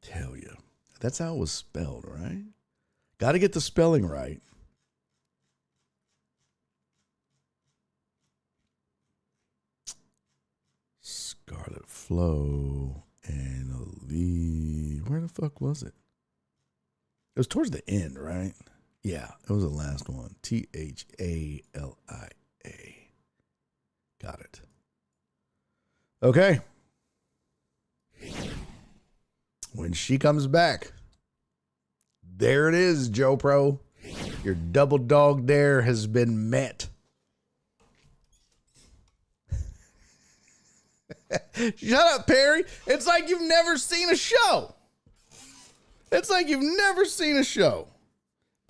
tell you. That's how it was spelled, right? Got to get the spelling right. Scarlet Flow and Ali. Where the fuck was it? It was towards the end, right? Yeah, it was the last one. Thalia. Got it. Okay. When she comes back, there it is, Joe Pro. Your double dog dare has been met. Shut up, Perry. It's like you've never seen a show. It's like you've never seen a show.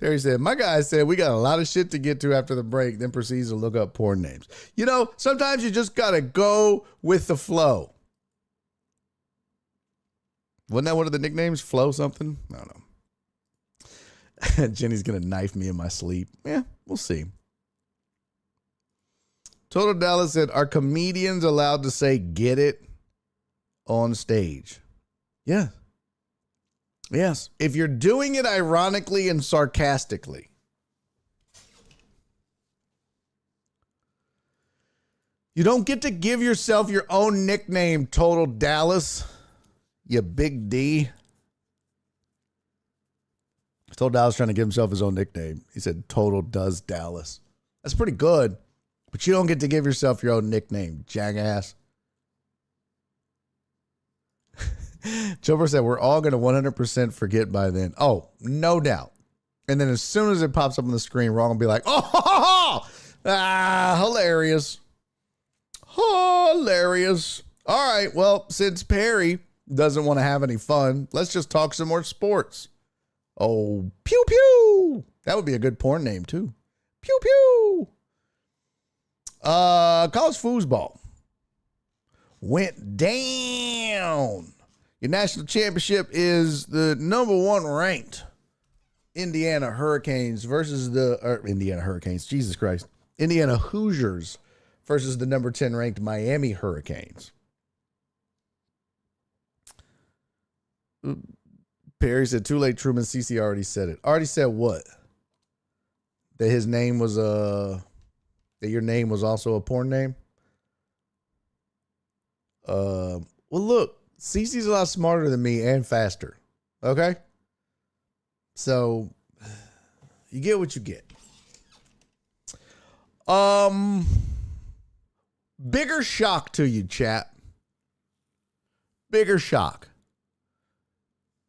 Perry said, my guy said, we got a lot of shit to get to after the break, then proceeds to look up porn names. You know, sometimes you just got to go with the flow. Wasn't that one of the nicknames? Flo something? I don't know. Jenny's going to knife me in my sleep. Yeah, we'll see. Total Dallas said, are comedians allowed to say get it on stage? Yeah. Yes. If you're doing it ironically and sarcastically. You don't get to give yourself your own nickname, Total Dallas. You big D. Total Dallas trying to give himself his own nickname. He said Total Does Dallas. That's pretty good. But you don't get to give yourself your own nickname, jackass. Joker said, we're all going to 100% forget by then. Oh, no doubt. And then as soon as it pops up on the screen, we're all going to be like, oh, hilarious. Hilarious. All right, well, since Perry doesn't want to have any fun, let's just talk some more sports. Oh, pew, pew. That would be a good porn name, too. Pew, pew. College foosball went down. Your national championship is the number 1 ranked Indiana Hurricanes versus Indiana Hurricanes. Jesus Christ. Indiana Hoosiers versus the number 10 ranked Miami Hurricanes. Perry said, too late, Truman. CC already said it. Already said what? That his name was that your name was also a porn name? Well, look, CC's a lot smarter than me and faster. Okay? So, you get what you get. Bigger shock to you, chat. Bigger shock.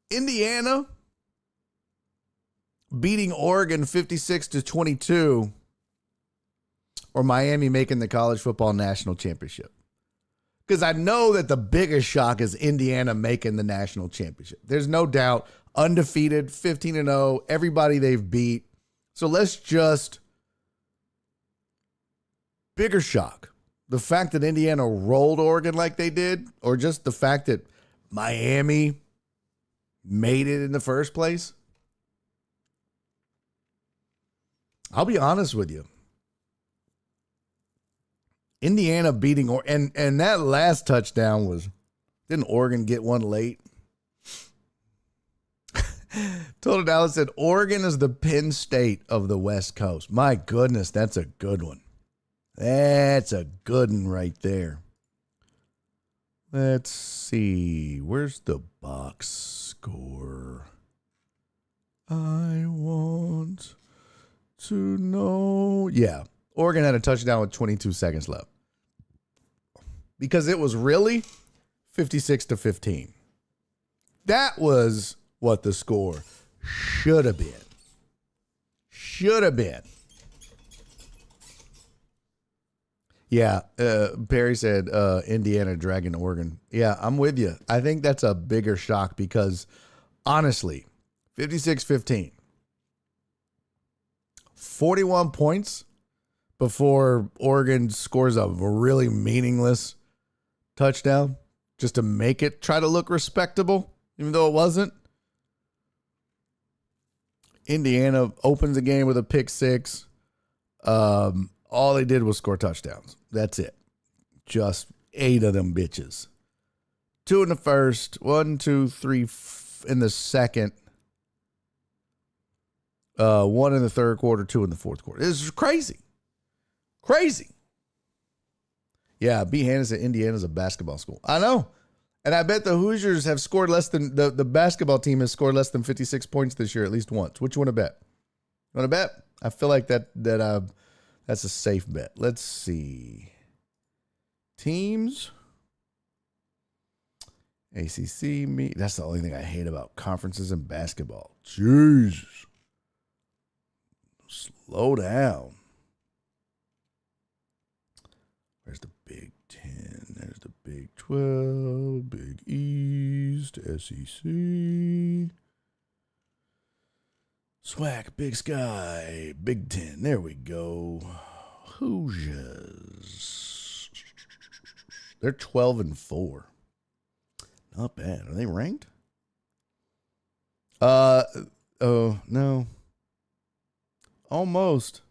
Indiana beating Oregon 56-22, or Miami making the college football national championship. Because I know that the biggest shock is Indiana making the national championship. There's no doubt. Undefeated, 15-0, everybody they've beat. So let's just, bigger shock. The fact that Indiana rolled Oregon like they did, or just the fact that Miami made it in the first place? I'll be honest with you. Indiana beating Oregon, and that last touchdown was, didn't Oregon get one late? Total Dallas said, Oregon is the Penn State of the West Coast. My goodness, that's a good one. That's a good one right there. Let's see. Where's the box score? I want to know. Yeah. Oregon had a touchdown with 22 seconds left. Because it was really 56-15. That was what the score should have been. Should have been. Yeah, Perry said Indiana dragging Oregon. Yeah, I'm with you. I think that's a bigger shock because, honestly, 56-15. 41 points before Oregon scores a really meaningless touchdown just to make it try to look respectable, even though it wasn't. Indiana opens the game with a pick six. All they did was score touchdowns. That's it. Just 8 of them bitches. 2 in the first, 1, 2, 3 in the second. 1 in the third quarter, 2 in the fourth quarter. This is crazy. Crazy. Yeah, B. Hannon said Indiana's a basketball school. I know. And I bet the Hoosiers have scored less than, the basketball team has scored less than 56 points this year at least once. Which you want to bet? You want to bet? I feel like that's a safe bet. Let's see. Teams. ACC, me. That's the only thing I hate about conferences in basketball. Jesus. Slow down. Where's the Big 10? There's the Big 12, Big East, SEC. SWAC, Big Sky, Big 10. There we go. Hoosiers. They're 12-4. Not bad. Are they ranked? Oh, no. Almost.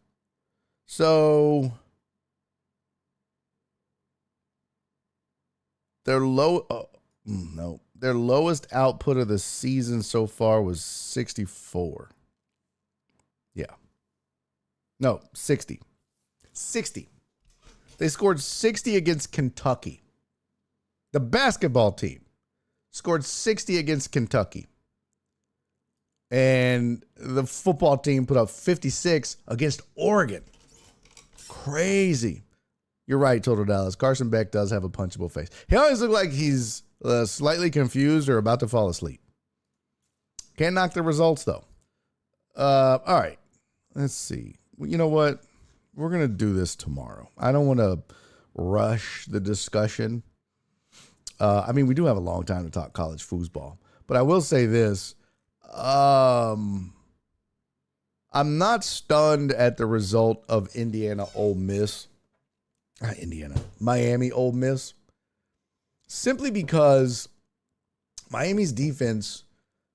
So their no. Their lowest output of the season so far was 64. Yeah. No, 60. 60. They scored 60 against Kentucky. The basketball team scored 60 against Kentucky. And the football team put up 56 against Oregon. Crazy. You're right, Total Dallas. Carson Beck does have a punchable face. He always looks like he's slightly confused or about to fall asleep. Can't knock the results, though. All right. Let's see. You know what? We're going to do this tomorrow. I don't want to rush the discussion. I mean, we do have a long time to talk college foosball. But I will say this. I'm not stunned at the result of Miami Ole Miss. Simply because Miami's defense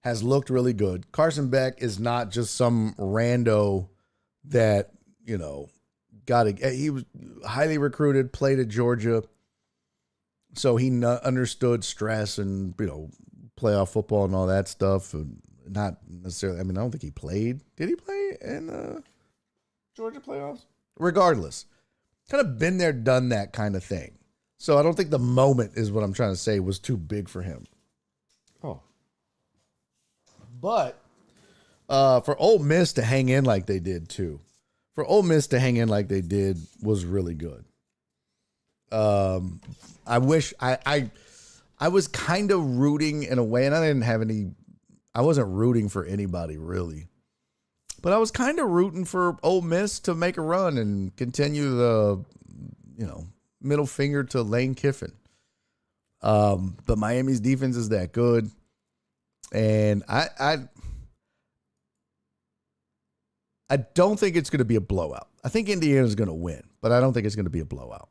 has looked really good. Carson Beck is not just some rando that, he was highly recruited, played at Georgia. So he understood stress and, playoff football and all that stuff. And not necessarily, I don't think he played. Did he play in Georgia playoffs? Regardless. Kind of been there, done that kind of thing. So I don't think the moment is what I'm trying to say was too big for him. Oh. But for Ole Miss to hang in like they did too. For Ole Miss to hang in like they did was really good. I wish I was kind of rooting in a way, and I wasn't rooting for anybody really. But I was kind of rooting for Ole Miss to make a run and continue the, middle finger to Lane Kiffin. But Miami's defense is that good. And I don't think it's going to be a blowout. I think Indiana's going to win, but I don't think it's going to be a blowout.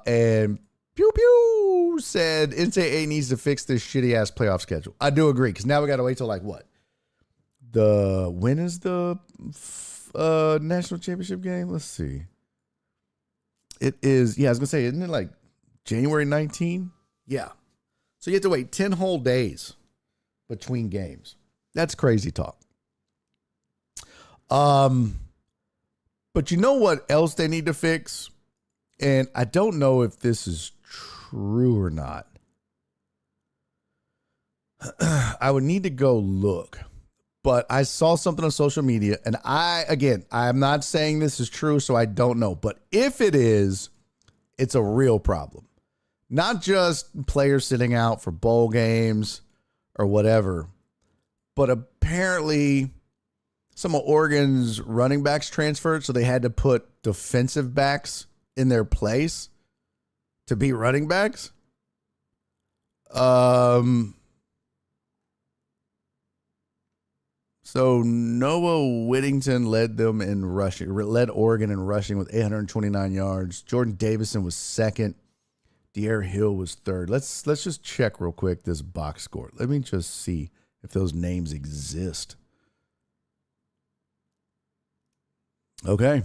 And Pew Pew said NCAA needs to fix this shitty-ass playoff schedule. I do agree, because now we got to wait till what? When is the national championship game? Let's see. It is, I was going to say, isn't it January 19? Yeah. So you have to wait 10 whole days between games. That's crazy talk. But you know what else they need to fix? And I don't know if this is true or not. I would need to go look. But I saw something on social media, and I'm not saying this is true, so I don't know. But if it is, it's a real problem. Not just players sitting out for bowl games or whatever, but apparently some of Oregon's running backs transferred, so they had to put defensive backs in their place to be running backs. So Noah Whittington led Oregon in rushing with 829 yards. Jordan Davison was second. De'Aaron Hill was third. Let's just check real quick this box score. Let me just see if those names exist. Okay.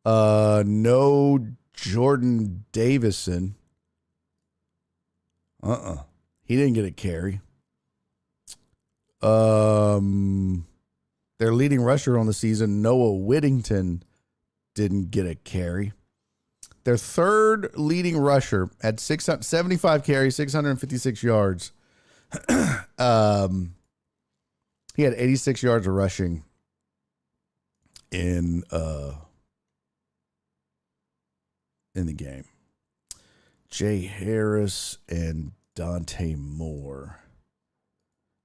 No Jordan Davison. He didn't get a carry. Their leading rusher on the season, Noah Whittington, didn't get a carry. Their third leading rusher had 75 carries, 656 yards. He had 86 yards of rushing in the game. Jay Harris and Dante Moore.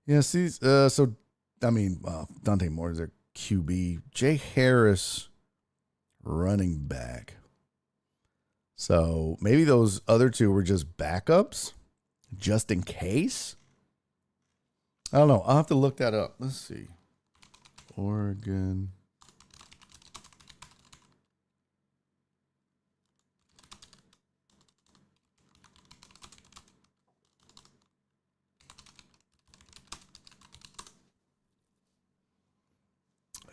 Yeah, see, Dante Moore is their QB. Jay Harris, running back. So maybe those other two were just backups, just in case. I don't know. I'll have to look that up. Let's see. Oregon.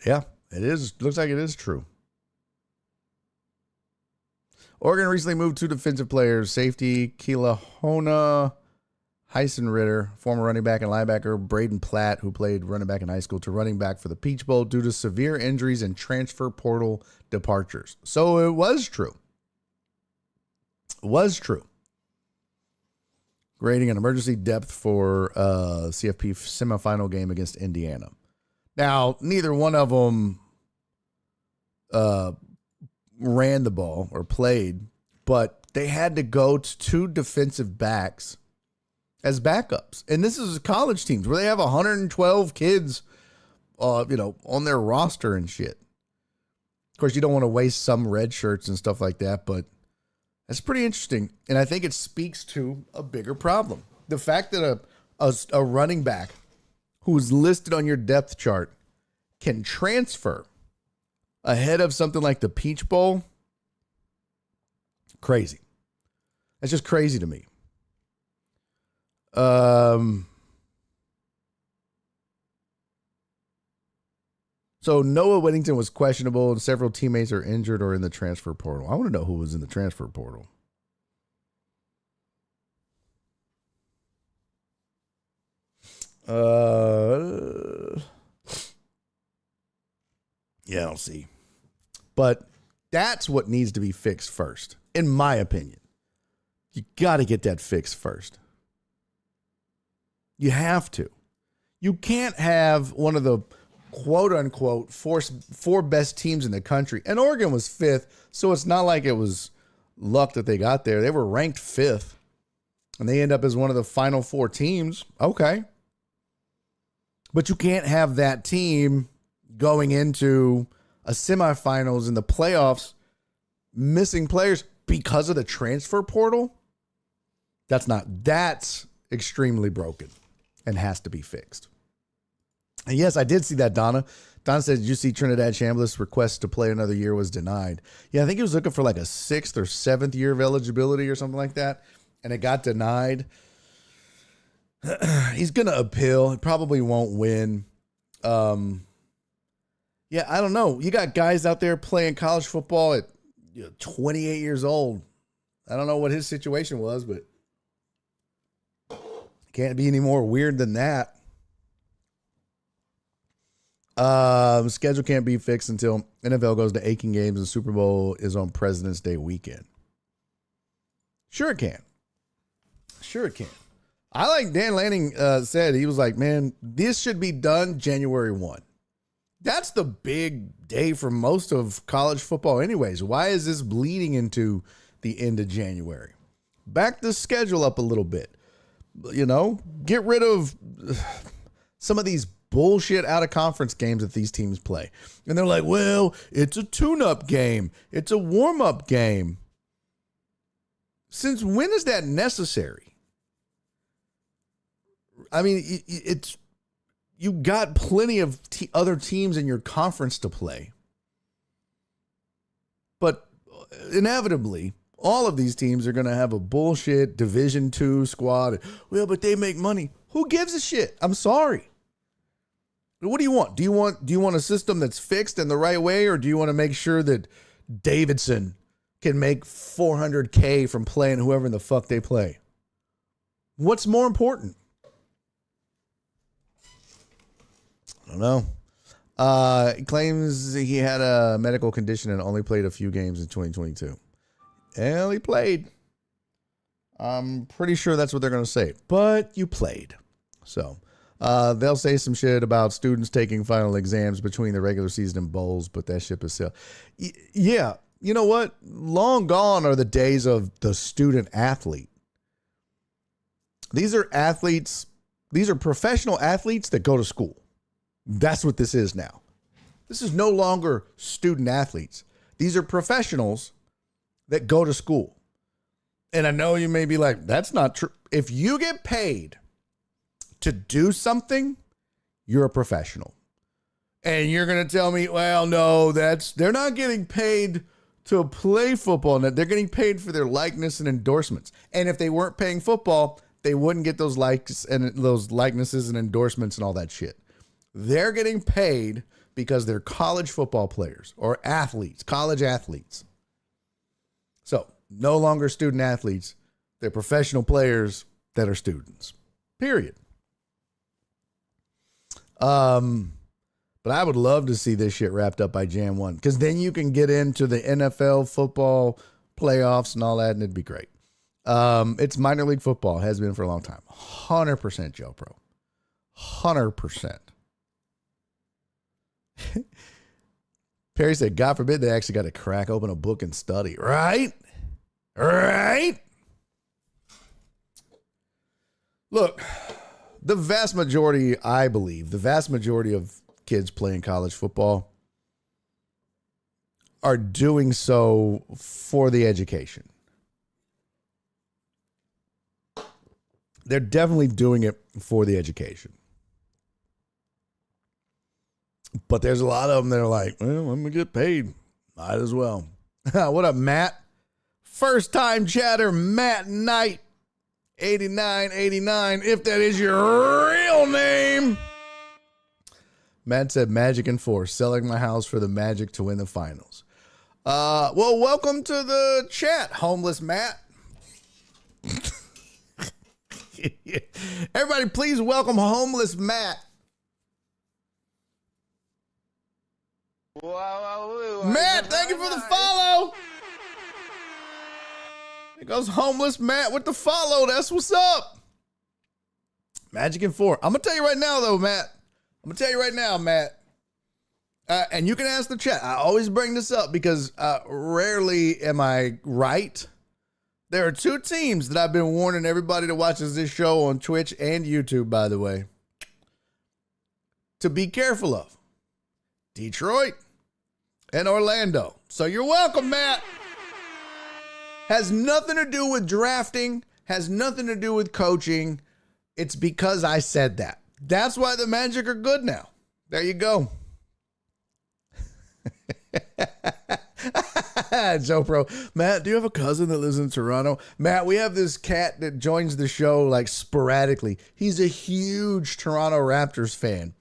Yeah, it is. Looks like it is true. Oregon recently moved two defensive players, safety Kelahona Heisenritter, former running back and linebacker Braden Platt, who played running back in high school, to running back for the Peach Bowl due to severe injuries and transfer portal departures. So it was true. was true. Grading an emergency depth for CFP semifinal game against Indiana. Now, neither one of them ran the ball or played, but they had to go to 2 defensive backs as backups. And this is college teams where they have 112 kids, on their roster and shit. Of course, you don't want to waste some red shirts and stuff like that, but that's pretty interesting. And I think it speaks to a bigger problem. The fact that a running back who's listed on your depth chart can transfer ahead of something like the Peach Bowl. Crazy. That's just crazy to me. So Noah Whittington was questionable and several teammates are injured or in the transfer portal. I want to know who was in the transfer portal. Yeah, I don't see. But that's what needs to be fixed first, in my opinion. You got to get that fixed first. You have to. You can't have one of the quote unquote four best teams in the country. And Oregon was 5th, so it's not like it was luck that they got there. They were ranked 5th, and they end up as one of the final 4 teams. Okay. But you can't have that team going into a semifinals in the playoffs missing players because of the transfer portal. That's extremely broken and has to be fixed. And yes, I did see that, Donna. Donna said, did you see Trinidad Chambliss' request to play another year was denied? Yeah, I think he was looking for like a 6th or 7th year of eligibility or something like that, and it got denied. He's going to appeal. He probably won't win. Yeah, I don't know. You got guys out there playing college football at 28 years old. I don't know what his situation was, but it can't be any more weird than that. Schedule can't be fixed until NFL goes to 18 games and Super Bowl is on President's Day weekend. Sure it can. Sure it can. I like Dan Lanning said, he was like, man, this should be done January 1. That's the big day for most of college football anyways. Why is this bleeding into the end of January? Back the schedule up a little bit. Get rid of some of these bullshit out of conference games that these teams play. And they're like, well, it's a tune-up game. It's a warm-up game. Since when is that necessary? I mean, you got plenty of other teams in your conference to play. But inevitably, all of these teams are going to have a bullshit Division II squad. Well, but they make money. Who gives a shit? I'm sorry. What do you want? Do you want a system that's fixed in the right way, or do you want to make sure that Davidson can make $400K from playing whoever in the fuck they play? What's more important? I don't know. He claims he had a medical condition and only played a few games in 2022. Well, he played. I'm pretty sure that's what they're going to say. But you played. So they'll say some shit about students taking final exams between the regular season and bowls, but that ship is sailed. Yeah. You know what? Long gone are the days of the student athlete. These are athletes. These are professional athletes that go to school. That's what this is now. This is no longer student athletes. These are professionals that go to school. And I know you may be like, that's not true. If you get paid to do something, you're a professional. And you're going to tell me, well, no, they're not getting paid to play football. They're getting paid for their likeness and endorsements. And if they weren't paying football, they wouldn't get those likes and those likenesses and endorsements and all that shit. They're getting paid because they're college football players or athletes, college athletes. So no longer student athletes. They're professional players that are students, period. But I would love to see this shit wrapped up by Jan 1, because then you can get into the NFL football playoffs and all that, and it'd be great. It's minor league football. Has been for a long time. 100% Joe Pro. 100%. Perry said, God forbid they actually got to crack open a book and study. Right? Right? Look, the vast majority, I believe, the vast majority of kids playing college football are doing so for the education. They're definitely doing it for the education. But there's a lot of them that are like, well, I'm going to get paid. Might as well. What up, Matt? First time chatter, Matt Knight. 8989, if that is your real name. Matt said, Magic and 4, selling my house for the Magic to win the finals. Well, welcome to the chat, homeless Matt. Everybody, please welcome homeless Matt. Matt, thank you for the follow. It goes homeless Matt with the follow. That's what's up. Magic and 4. I'm going to tell you right now, though, Matt. And you can ask the chat. I always bring this up because rarely am I right. There are 2 teams that I've been warning everybody that watches this show on Twitch and YouTube, by the way, to be careful of. Detroit and Orlando. So you're welcome, Matt. Has nothing to do with drafting, has nothing to do with coaching. It's because I said that. That's why the Magic are good now. There you go. Joe Pro. Matt, do you have a cousin that lives in Toronto? Matt, we have this cat that joins the show like sporadically. He's a huge Toronto Raptors fan.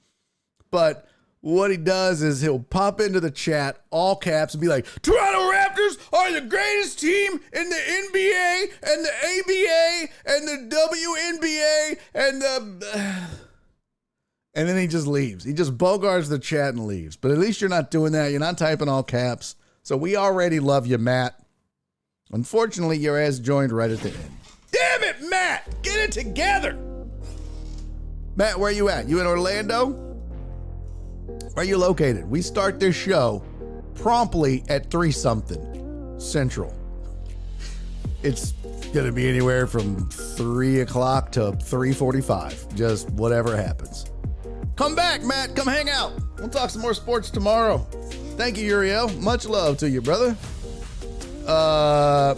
But what he does is he'll pop into the chat, all caps, and be like, Toronto Raptors are the greatest team in the NBA and the ABA and the WNBA and the... And then he just leaves. He just bogarts the chat and leaves. But at least you're not doing that. You're not typing all caps. So we already love you, Matt. Unfortunately, your ass joined right at the end. Damn it, Matt! Get it together! Matt, where you at? You in Orlando? Where are you located? We start this show promptly at 3-something Central. It's going to be anywhere from 3 o'clock to 3:45. Just whatever happens. Come back, Matt. Come hang out. We'll talk some more sports tomorrow. Thank you, Uriel. Much love to you, brother.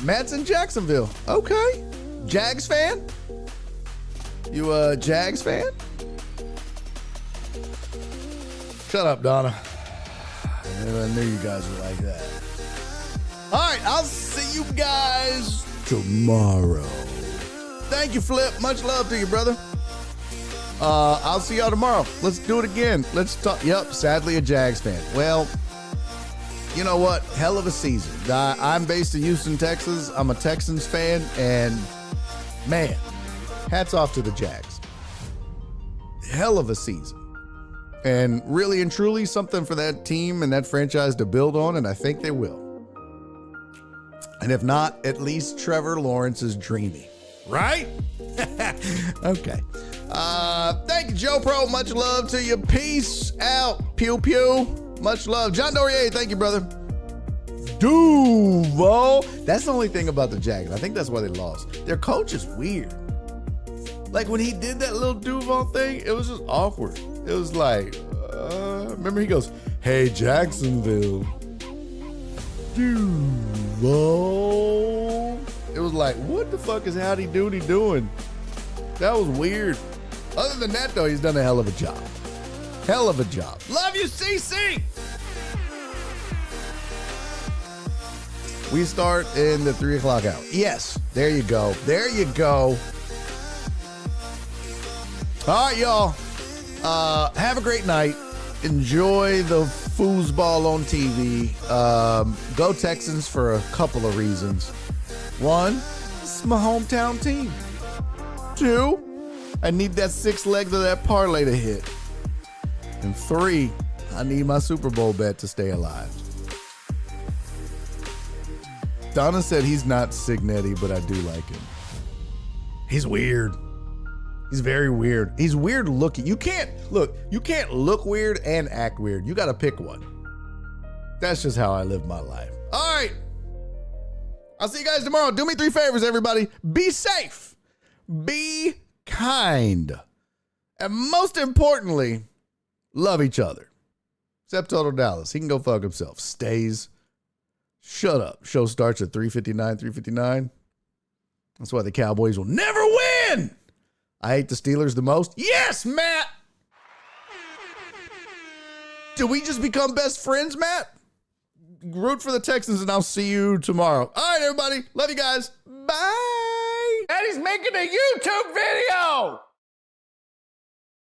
Matt's in Jacksonville. Okay. Jags fan? You a Jags fan? Shut up, Donna. I knew you guys were like that. All right, I'll see you guys tomorrow. Thank you, Flip. Much love to you, brother. I'll see y'all tomorrow. Let's do it again. Let's talk. Yep, sadly a Jags fan. Well, you know what? Hell of a season. I'm based in Houston, Texas. I'm a Texans fan, and man, hats off to the Jags. Hell of a season. And really and truly something for that team and that franchise to build on, and I think they will. And if not, at least Trevor Lawrence is dreaming. Right? Okay. Thank you, Joe Pro. Much love to you. Peace out. Pew pew. Much love. John Dorier, thank you, brother. Duval. That's the only thing about the Jags. I think that's why they lost. Their coach is weird. Like when he did that little Duval thing, it was just awkward. It was like, remember he goes, hey, Jacksonville. Duval. It was like, what the fuck is Howdy Doody doing? That was weird. Other than that, though, he's done a hell of a job. Hell of a job. Love you, CC. We start in the 3 o'clock hour. Yes, there you go. There you go. All right, y'all. Have a great night. Enjoy the foosball on TV. Go Texans for a couple of reasons. 1, it's my hometown team. 2, I need that 6 legs of that parlay to hit. And 3, I need my Super Bowl bet to stay alive. Donna said he's not Signetti, but I do like him. He's weird. He's very weird. He's weird looking. You can't look weird and act weird. You got to pick one. That's just how I live my life. All right. I'll see you guys tomorrow. Do me 3 favors, everybody. Be safe. Be kind. And most importantly, love each other. Except Total Dallas. He can go fuck himself. Stays. Shut up. Show starts at 3:59. That's why the Cowboys will never win. I hate the Steelers the most. Yes, Matt. Did we just become best friends, Matt? Root for the Texans, and I'll see you tomorrow. All right, everybody. Love you guys. Bye. And he's making a YouTube video.